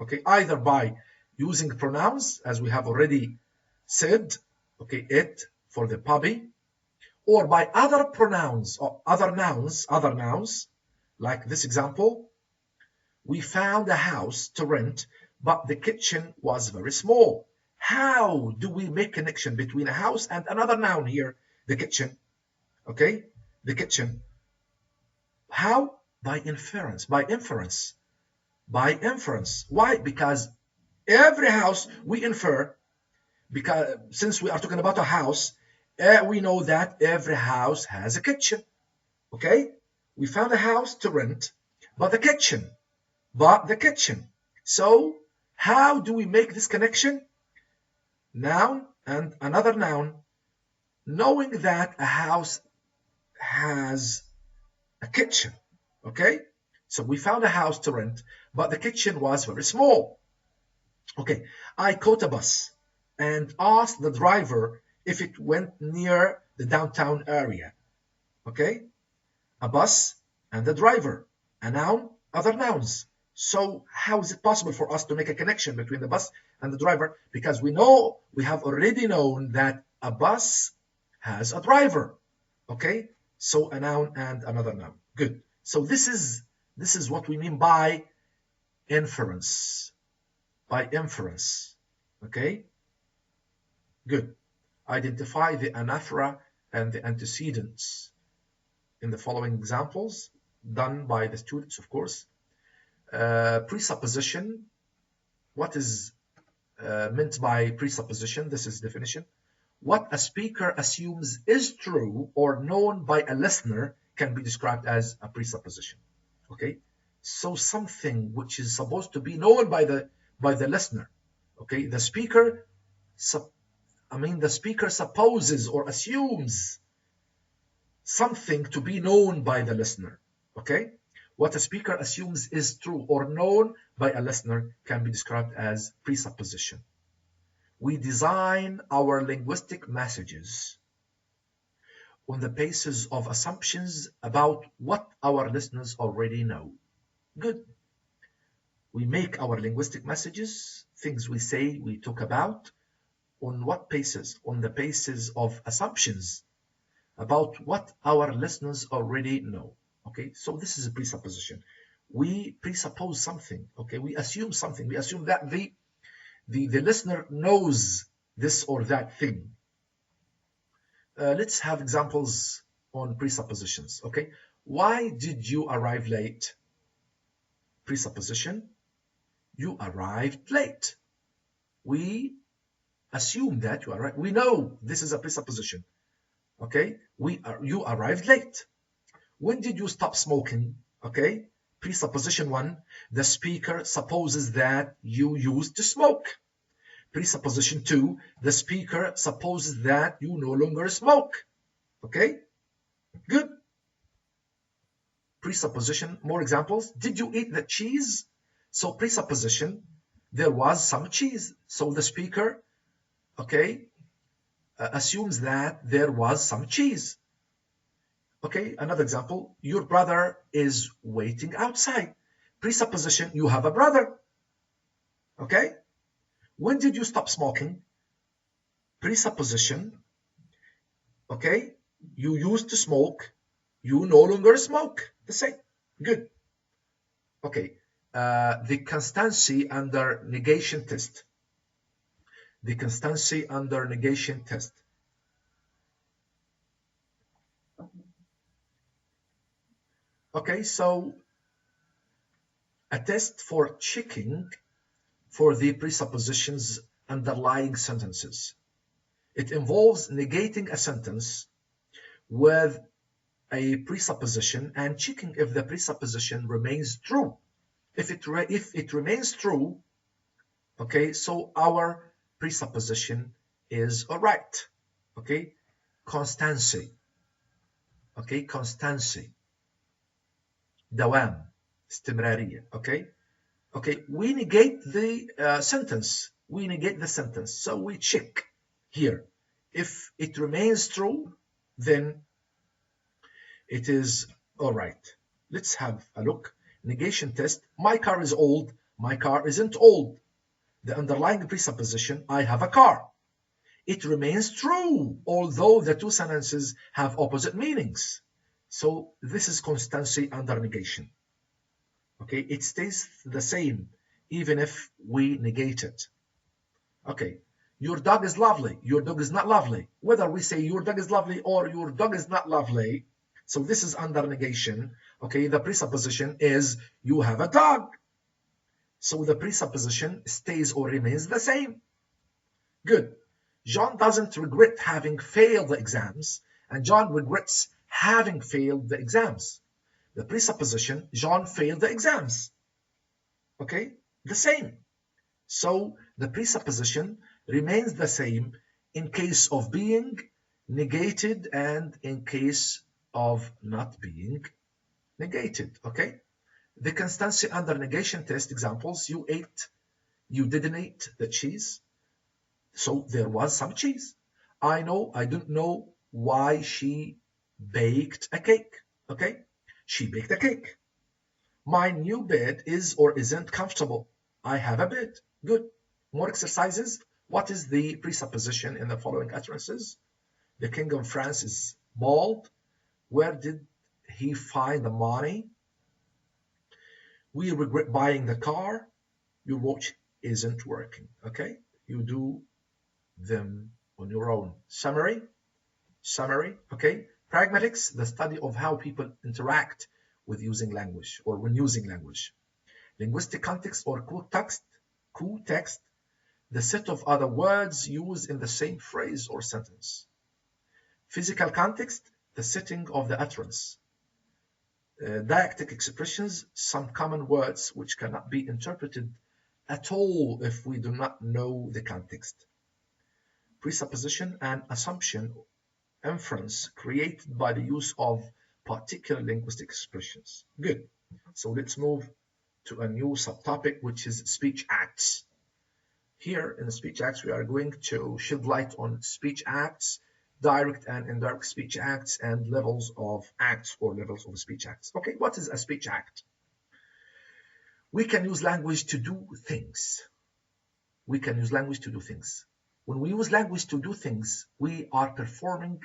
[SPEAKER 1] okay, either by using pronouns, as we have already said, okay, it for the puppy, or by other pronouns or other nouns, like this example. We found a house to rent, but the kitchen was very small. How do we make connection between a house and another noun here, the kitchen, okay, the kitchen? How? By inference. Why? Because every house we infer, because since we are talking about a house, we know that every house has a kitchen, okay? We found a house to rent, but the kitchen. So how do we make this connection? Noun and another noun, knowing that a house has a kitchen, okay? So we found a house to rent, but the kitchen was very small. Okay, I caught a bus and asked the driver if it went near the downtown area. Okay, a bus and the driver, a noun, other nouns. So how is it possible for us to make a connection between the bus and the driver? Because we have already known that a bus has a driver. Okay, so a noun and another noun. Good. So this is what we mean by inference. Okay, good. Identify the anaphora and the antecedents in the following examples done by the students, of course. Presupposition. What is meant by presupposition? This is definition. What a speaker assumes is true or known by a listener can be described as a presupposition. Okay, so something which is supposed to be known by the listener. Okay, the speaker supposes or assumes something to be known by the listener. Okay, what a speaker assumes is true or known by a listener can be described as presupposition. We design our linguistic messages on the basis of assumptions about what our listeners already know. Good. We make our linguistic messages, things we say, we talk about, on what basis? On the basis of assumptions about what our listeners already know. Okay, so this is a presupposition. We presuppose something. Okay, we assume something. We assume that the listener knows this or that thing. Let's have examples on presuppositions. Okay, why did you arrive late? Presupposition. You arrived late. We assume that you are right. We know this is a presupposition. Okay, you arrived late. When did you stop smoking? Okay, presupposition 1, the speaker supposes that you used to smoke. Presupposition 2, the speaker supposes that you no longer smoke. Okay, good. Presupposition, more examples. Did you eat the cheese? So presupposition, there was some cheese. So the speaker, okay, assumes that there was some cheese. Okay, another example, your brother is waiting outside. Presupposition, you have a brother. Okay? When did you stop smoking? Presupposition. Okay? You used to smoke. You no longer smoke. The same. Good. Okay. The constancy under negation test. The constancy under negation test. Okay, so a test for checking for the presuppositions underlying sentences. It involves negating a sentence with a presupposition and checking if the presupposition remains true. If it remains true, okay, so our presupposition is all right. Okay, constancy. Okay, constancy. دوام. استمرارية. Okay. Okay, we negate the sentence. We negate the sentence. So we check here. If it remains true, then it is all right. Let's have a look. Negation test. My car is old. My car isn't old. The underlying presupposition, I have a car. It remains true, although the two sentences have opposite meanings. So this is constancy under negation. Okay, it stays the same even if we negate it. Okay, your dog is lovely. Your dog is not lovely. Whether we say your dog is lovely or your dog is not lovely, so this is under negation. Okay, the presupposition is you have a dog. So the presupposition stays or remains the same. Good. John doesn't regret having failed the exams, and John regrets having failed the exams. The presupposition, John failed the exams. Okay, the same. So the presupposition remains the same in case of being negated and in case of not being negated. Okay, the constancy under negation test examples: you didn't eat the cheese, so there was some cheese. I don't know why she baked a cake. Okay, she baked a cake. My new bed is or isn't comfortable. I have a bed. Good. More exercises. What is the presupposition in the following utterances? The King of France is bald. Where did he find the money? We regret buying the car. Your watch isn't working. Okay? You do them on your own. Summary. Okay? Pragmatics, the study of how people interact with using language or when using language. Linguistic context or co-text, the set of other words used in the same phrase or sentence. Physical context, the setting of the utterance. Deictic expressions, some common words which cannot be interpreted at all if we do not know the context. Presupposition and assumption, inference created by the use of particular linguistic expressions. Good. So let's move to a new subtopic, which is speech acts. Here in the speech acts, we are going to shed light on speech acts, direct and indirect speech acts, and levels of acts or levels of speech acts. Okay, what is a speech act? We can use language to do things. We can use language to do things. When we use language to do things, we are performing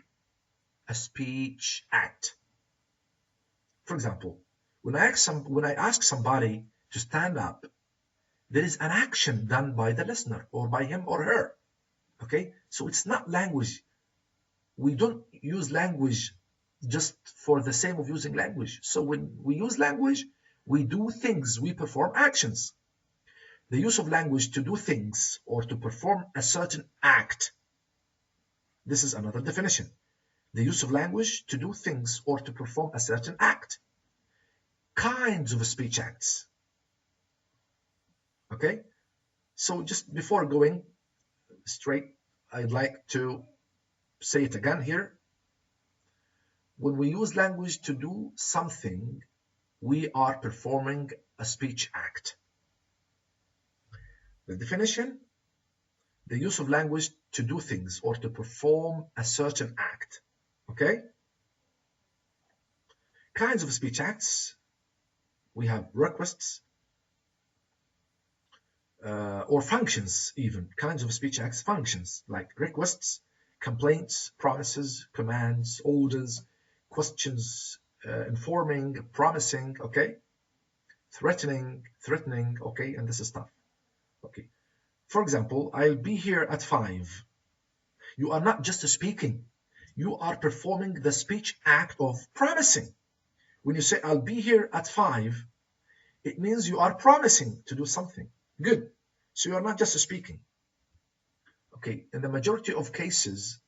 [SPEAKER 1] a speech act. For example, when I ask somebody to stand up, there is an action done by the listener or by him or her. Okay, so it's not language. We don't use language just for the sake of using language. So when we use language, we do things, we perform actions. The use of language to do things or to perform a certain act. This is another definition. The use of language to do things or to perform a certain act. Kinds of speech acts. Okay, so just before going straight, I'd like to say it again here. When we use language to do something, we are performing a speech act. The definition: the use of language to do things or to perform a certain act. Okay? Kinds of speech acts. We have requests, or functions, even kinds of speech acts, functions like requests, complaints, promises, commands, orders, questions, informing, promising, okay, threatening, okay, and this is stuff. Okay, for example, I'll be here at 5. You are not just speaking, you are performing the speech act of promising. When you say I'll be here at 5, it means you are promising to do something good. So you are not just speaking. Okay, in the majority of cases,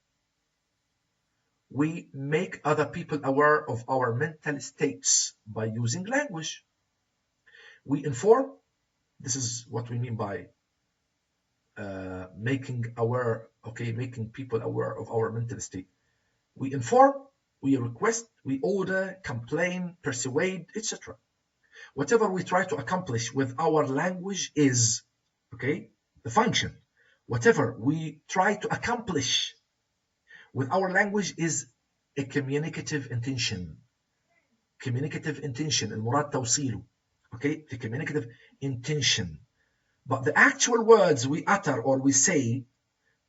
[SPEAKER 1] we make other people aware of our mental states by using language. We inform. This is what we mean by making aware, okay, making people aware of our mental state. We inform, we request, we order, complain, persuade, etc. Whatever we try to accomplish with our language is, okay, the function. Whatever we try to accomplish with our language is a communicative intention. Communicative intention, المراد توصيله. Okay, the communicative intention. But the actual words we utter or we say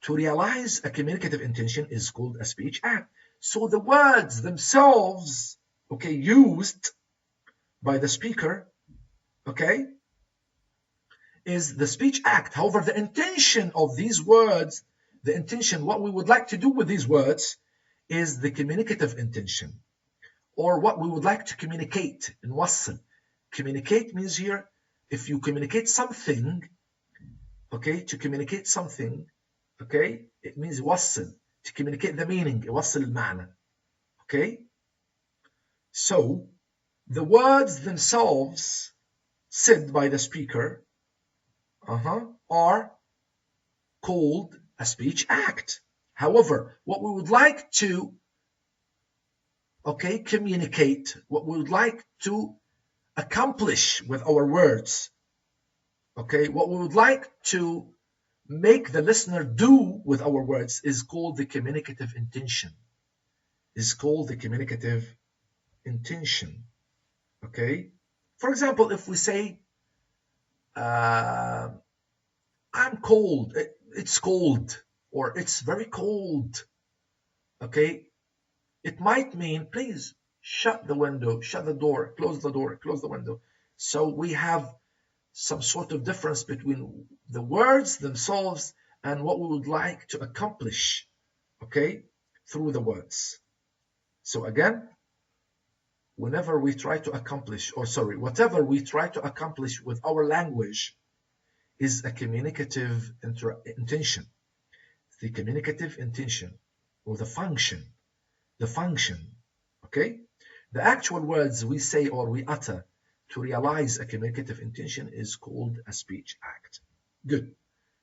[SPEAKER 1] to realize a communicative intention is called a speech act. So the words themselves, okay, used by the speaker, okay, is the speech act. However, the intention of these words, the intention, what we would like to do with these words, is the communicative intention, or what we would like to communicate. نوصل. Communicate means here, if you communicate something, okay, to communicate something, okay, it means يوصل, to communicate the meaning, يوصل المعنى, okay. So the words themselves said by the speaker are called a speech act. However, what we would like to, okay, communicate, what we would like to accomplish with our words, okay, what we would like to make the listener do with our words is called the communicative intention. Is called the communicative intention, okay. For example, if we say, I'm cold, it's cold, or it's very cold, okay, it might mean please shut the window, shut the door, close the window. So we have some sort of difference between the words themselves and what we would like to accomplish, okay, through the words. So again, whenever we try to accomplish, or sorry, whatever we try to accomplish with our language is a communicative intention. The communicative intention, or the function, okay? The actual words we say or we utter to realize a communicative intention is called a speech act. Good.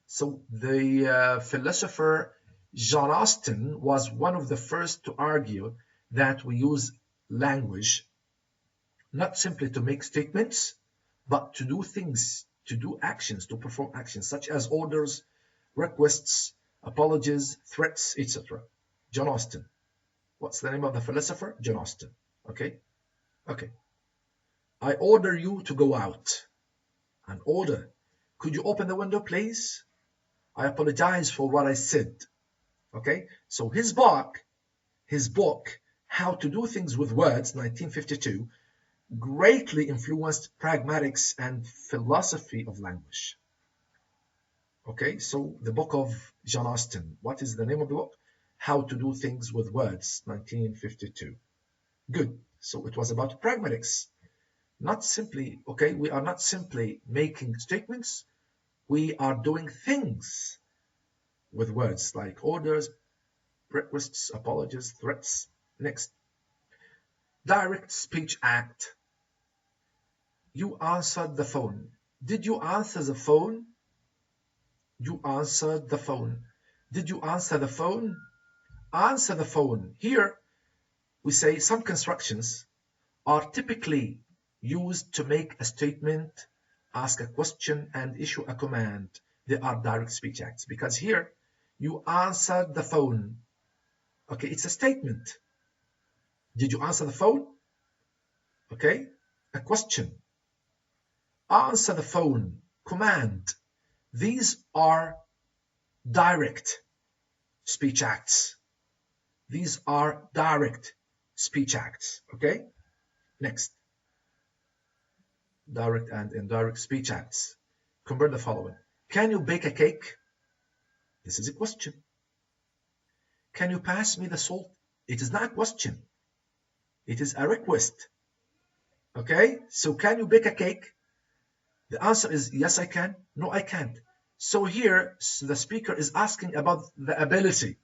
[SPEAKER 1] So the philosopher John Austin was one of the first to argue that we use language not simply to make statements, but to do things, to do actions, to perform actions such as orders, requests, apologies, threats, etc. John Austin. What's the name of the philosopher? John Austin. Okay? Okay. I order you to go out. An order. Could you open the window, please? I apologize for what I said. Okay? So his book, How to Do Things with Words, 1952, greatly influenced pragmatics and philosophy of language. Okay, so the book of John Austin. What is the name of the book? How to Do Things with Words, 1952. Good. So it was about pragmatics. Not simply, okay, we are not simply making statements. We are doing things with words like orders, requests, apologies, threats. Next. Direct speech act. You answered the phone. Did you answer the phone? You answered the phone. Did you answer the phone? Answer the phone. Here, we say some constructions are typically used to make a statement, ask a question, and issue a command. They are direct speech acts because here, you answered the phone. Okay, it's a statement. Did you answer the phone? Okay, a question. Answer the phone. Command. These are direct speech acts. These are direct speech acts. Okay? Next. Direct and indirect speech acts. Compare the following. Can you bake a cake? This is a question. Can you pass me the salt? It is not a question. It is a request. Okay? So can you bake a cake? The answer is yes, I can. No, I can't. So here, the speaker is asking about the ability.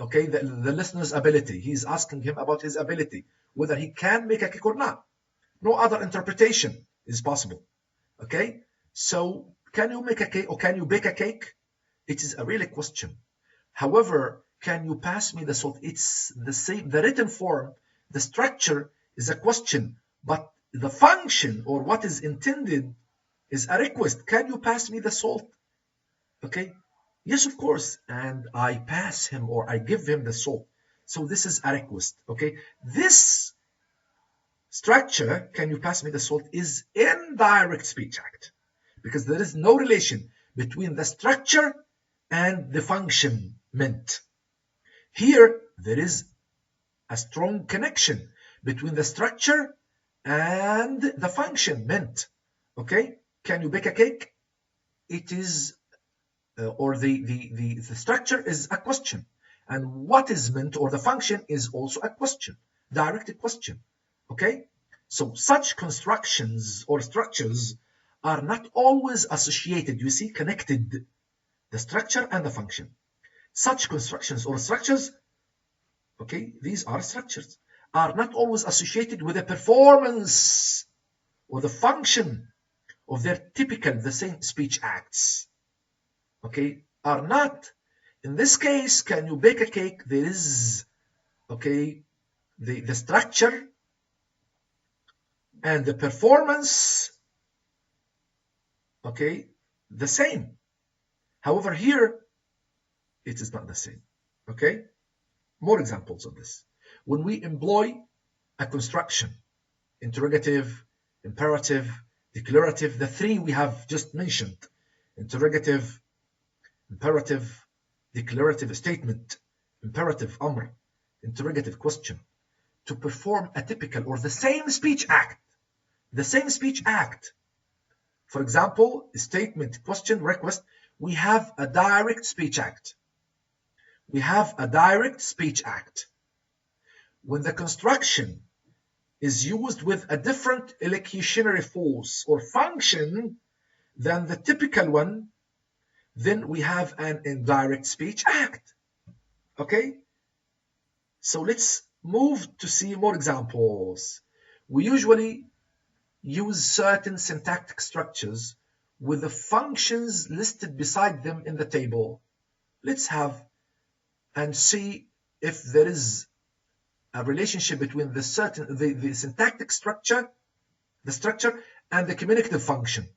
[SPEAKER 1] Okay, the listener's ability. He's asking him about his ability, whether he can make a cake or not. No other interpretation is possible. Okay, so can you make a cake or can you bake a cake? It is a really question. However, can you pass me the salt? It's the same, the written form, the structure is a question, but the function or what is intended is a request. Can you pass me the salt? Okay, yes, of course, and I pass him or I give him the salt. So this is a request. Okay, this structure, can you pass me the salt, is indirect speech act because there is no relation between the structure and the function meant. Here, there is a strong connection between the structure and the function meant. Okay, can you bake a cake? It is, or the structure is a question. And what is meant or the function is also a question, directed question. Okay, so such constructions or structures are not always associated, you see, connected, the structure and the function. Such constructions or structures, okay, these are structures, are not always associated with the performance or the function of their typical, the same speech acts. Okay, are not. In this case, can you bake a cake? There is, okay, the structure and the performance, okay, the same. However, here, it is not the same. Okay, more examples of this. When we employ a construction, interrogative, imperative, declarative, the three we have just mentioned, interrogative, imperative, declarative statement, imperative amr, interrogative question, to perform a typical or the same speech act. The same speech act. For example, statement, question, request, we have a direct speech act. We have a direct speech act. When the construction is used with a different elocutionary force or function than the typical one, then we have an indirect speech act. Okay? So let's move to see more examples. We usually use certain syntactic structures with the functions listed beside them in the table. Let's have and see if there is a relationship between the syntactic structure, the structure, and the communicative function,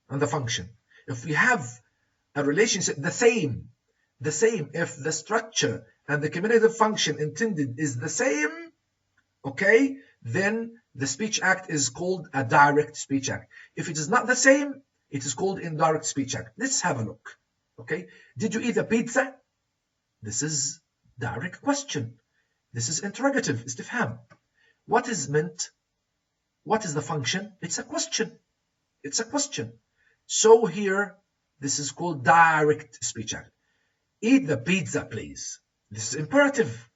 [SPEAKER 1] and the function. If we have a relationship, the same, if the structure and the communicative function intended is the same, okay, then the speech act is called a direct speech act. If it is not the same, it is called indirect speech act. Let's have a look. Okay, did you eat the pizza? This is direct question. This is interrogative, istifham. What is meant? What is the function? It's a question. It's a question. So here, this is called direct speech act. Eat the pizza, please. This is imperative,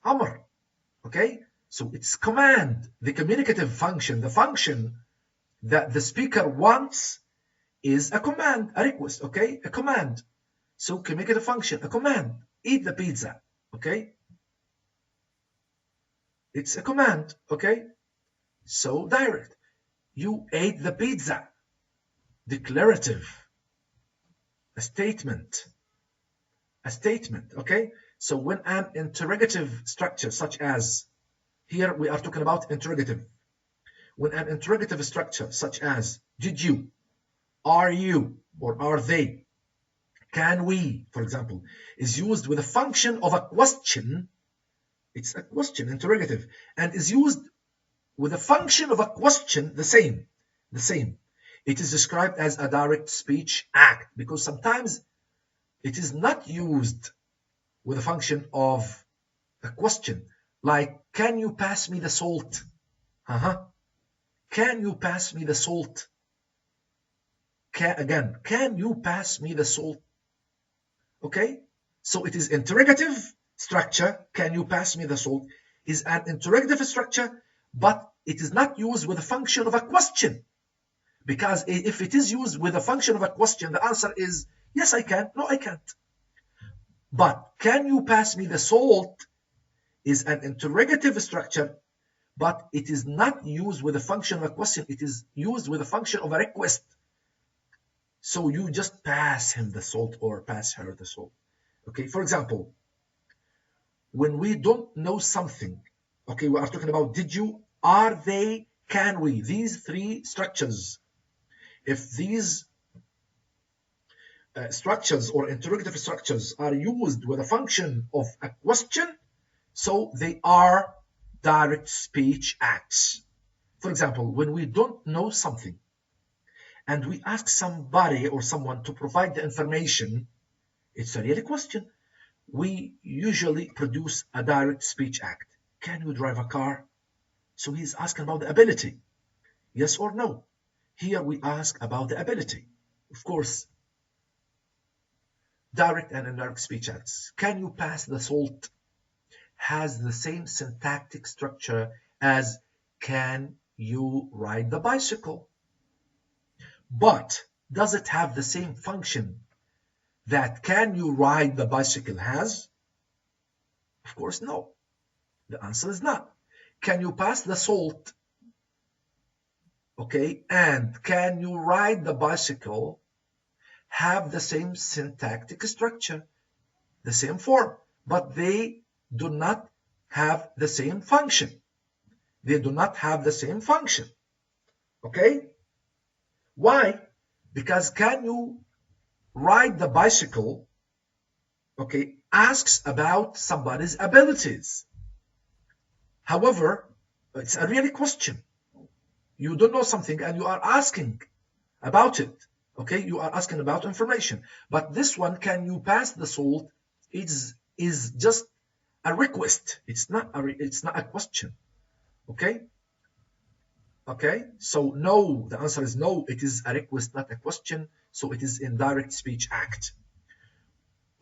[SPEAKER 1] amr. Okay, so it's command. The communicative function, the function that the speaker wants is a command, a request. Okay, a command. So communicative function, a command. Eat the pizza. Okay, it's a command. Okay, so direct. You ate the pizza. Declarative. A statement. A statement. Okay, so when an interrogative structure such as, here we are talking about interrogative. When an interrogative structure such as did you, are you, or are they, can we, for example, is used with a function of a question, it's a question, interrogative, and is used with a function of a question, the same. It is described as a direct speech act because sometimes it is not used with a function of a question, like, can you pass me the salt? Can you pass me the salt? Can you pass me the salt? Okay, so it is interrogative structure. Can you pass me the salt is an interrogative structure, but it is not used with a function of a question, because if it is used with a function of a question, the answer is yes I can, no I can't. But can you pass me the salt is an interrogative structure, but it is not used with a function of a question. It is used with a function of a request. So you just pass him the salt or pass her the salt. Okay, for example, when we don't know something, okay, we are talking about did you, are they, can we, these three structures. If these structures or interrogative structures are used with a function of a question, so they are direct speech acts. For example, when we don't know something and we ask somebody or someone to provide the information, it's a real question. We usually produce a direct speech act. Can you drive a car? So he's asking about the ability. Yes or no? Here we ask about the ability. Of course, direct and indirect speech acts. Can you pass the salt? Has the same syntactic structure as can you ride the bicycle? But does it have the same function that can you ride the bicycle has? Of course, no. The answer is not. Can you pass the salt? Okay, and can you ride the bicycle have the same syntactic structure, the same form, but they do not have the same function. They do not have the same function. Okay? Why? Because can you ride the bicycle, okay, asks about somebody's abilities. However, it's a really question. You don't know something and you are asking about it. Okay, you are asking about information. But this one, can you pass the salt, is just a request. It's not a question. Okay? Okay, so no, the answer is no. It is a request, not a question. So it is indirect speech act.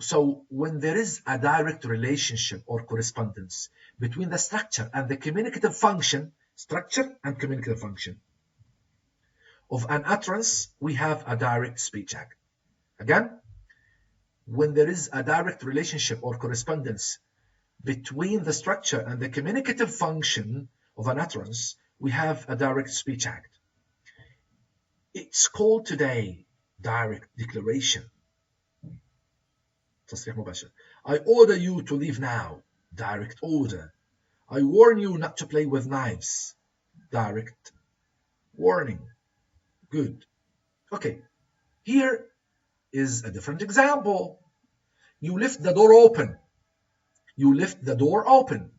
[SPEAKER 1] So when there is a direct relationship or correspondence between the structure and the communicative function, structure and communicative function of an utterance, we have a direct speech act. Again, when there is a direct relationship or correspondence between the structure and the communicative function of an utterance, we have a direct speech act. It's called today direct declaration. تصريح مباشر. I order you to leave now. Direct order. I warn you not to play with knives. Direct warning. Good. Okay. Here is a different example. You left the door open. You left the door open.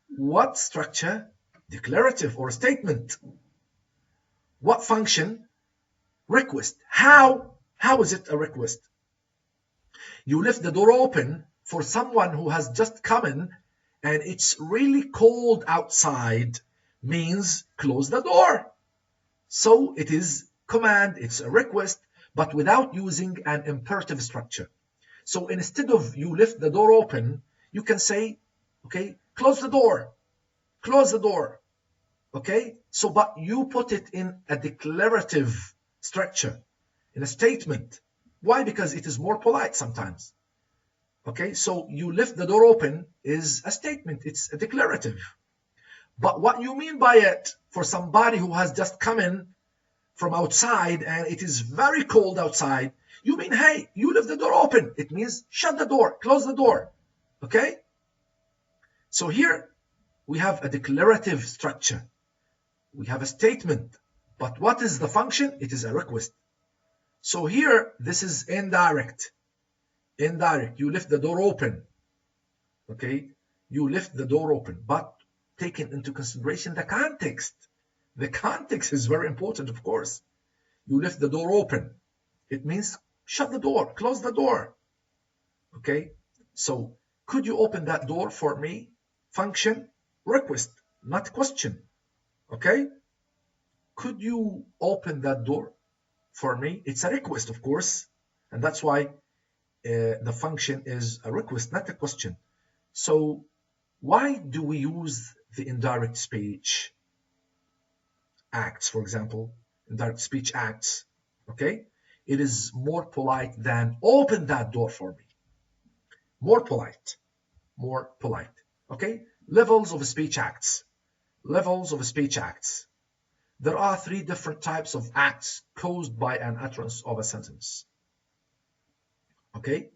[SPEAKER 1] What structure? Declarative or statement. What function? Request. How? How is it a request? You left the door open for someone who has just come in and it's really cold outside, means close the door. So it is command, it's a request, but without using an imperative structure. So instead of you left the door open, you can say, okay, close the door, close the door. Okay, so but you put it in a declarative structure, in a statement. Why? Because it is more polite sometimes. Okay, so you left the door open is a statement, it's a declarative. But what you mean by it for somebody who has just come in from outside and it is very cold outside, you mean, hey, you left the door open. It means shut the door, close the door. Okay? So here we have a declarative structure. We have a statement. But what is the function? It is a request. So here, this is indirect. Indirect. You left the door open. Okay? You left the door open. But taking into consideration the context. The context is very important, of course. You left the door open. It means shut the door, close the door. Okay, so could you open that door for me? Function, request, not question. Okay, could you open that door for me? It's a request, of course, and that's why the function is a request, not a question. So why do we use the indirect speech acts, for example, indirect speech acts? Okay, it is more polite than open that door for me. More polite, more polite. Okay, levels of speech acts. Levels of speech acts. There are 3 different types of acts caused by an utterance of a sentence. Okay,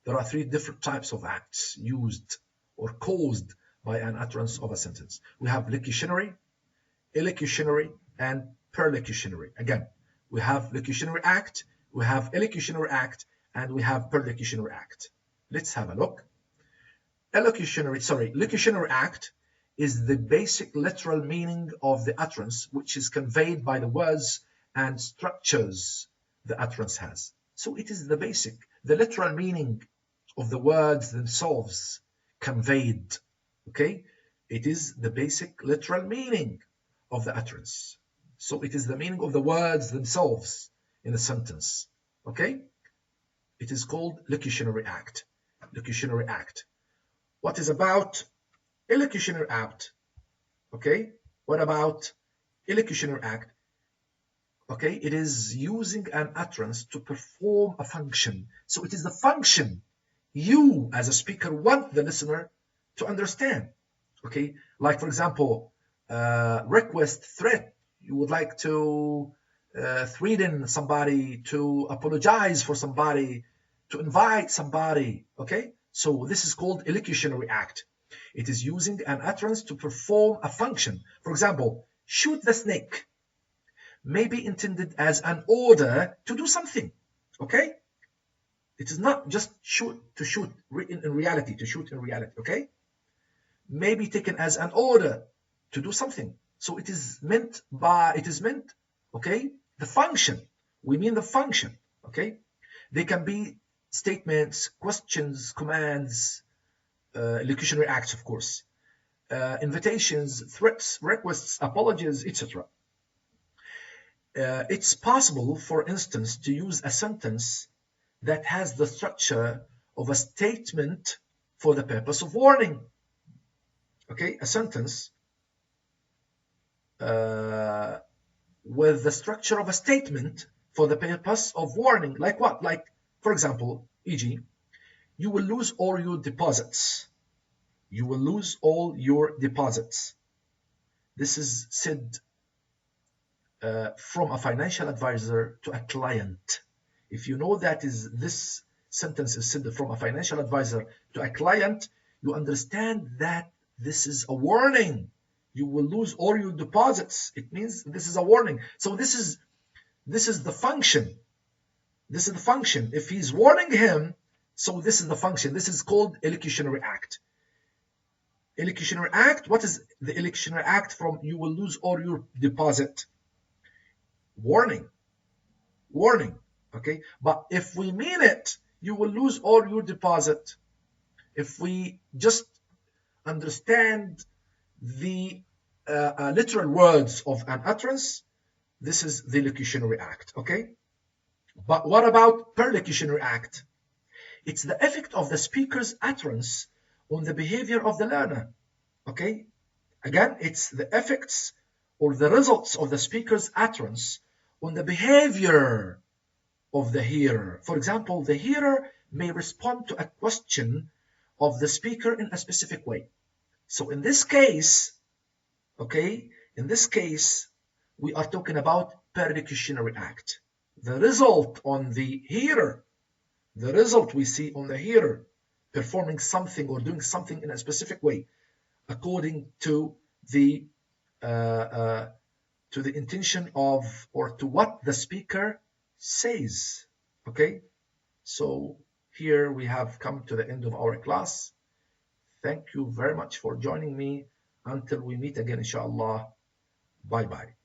[SPEAKER 1] there are 3 different types of acts used or caused by an utterance of a sentence. We have locutionary, illocutionary, and perlocutionary. Again, we have locutionary act, we have illocutionary act, and we have perlocutionary act. Let's have a look. Locutionary act is the basic literal meaning of the utterance, which is conveyed by the words and structures the utterance has. So it is the basic, the literal meaning of the words themselves conveyed. Okay, it is the basic literal meaning of the utterance. So it is the meaning of the words themselves in a sentence. Okay, it is called locutionary act. Locutionary act. What is about illocutionary act? Okay, what about illocutionary act? Okay, it is using an utterance to perform a function. So it is the function you as a speaker want the listener to understand. Okay, like for example, request, threat. You would like to threaten somebody, to apologize for somebody, to invite somebody. Okay, so this is called illocutionary act. It is using an utterance to perform a function. For example, shoot the snake may be intended as an order to do something. Okay, it is not just shoot to shoot in reality, to shoot in reality. Okay, may be taken as an order to do something. So it is meant, okay, the function. We mean the function. Okay, they can be statements, questions, commands, locutionary acts, of course, invitations, threats, requests, apologies, etc. It's possible, for instance, to use a sentence that has the structure of a statement for the purpose of warning. Okay, a sentence with the structure of a statement for the purpose of warning. Like what? Like, for example, e.g., you will lose all your deposits. You will lose all your deposits. This is said from a financial advisor to a client. If you know that this sentence is said from a financial advisor to a client, you understand that this is a warning. You will lose all your deposits. It means this is a warning. So this is the function. This is the function. If he's warning him, so this is the function. This is called illocutionary act. Illocutionary act. What is the illocutionary act from you will lose all your deposit? Warning. Warning. Okay. But if we mean it, you will lose all your deposit. If we just understand the literal words of an utterance, this is the locutionary act. Okay. But what about perlocutionary act? It's the effect of the speaker's utterance on the behavior of the learner. Okay. Again, it's the effects or the results of the speaker's utterance on the behavior of the hearer. For example, the hearer may respond to a question of the speaker in a specific way. So in this case, okay, we are talking about perlocutionary act. The result on the hearer, the result we see on the hearer performing something or doing something in a specific way according to the intention of, or to what the speaker says. Okay, so here we have come to the end of our class. Thank you very much for joining me. Until we meet again, inshallah. Bye bye.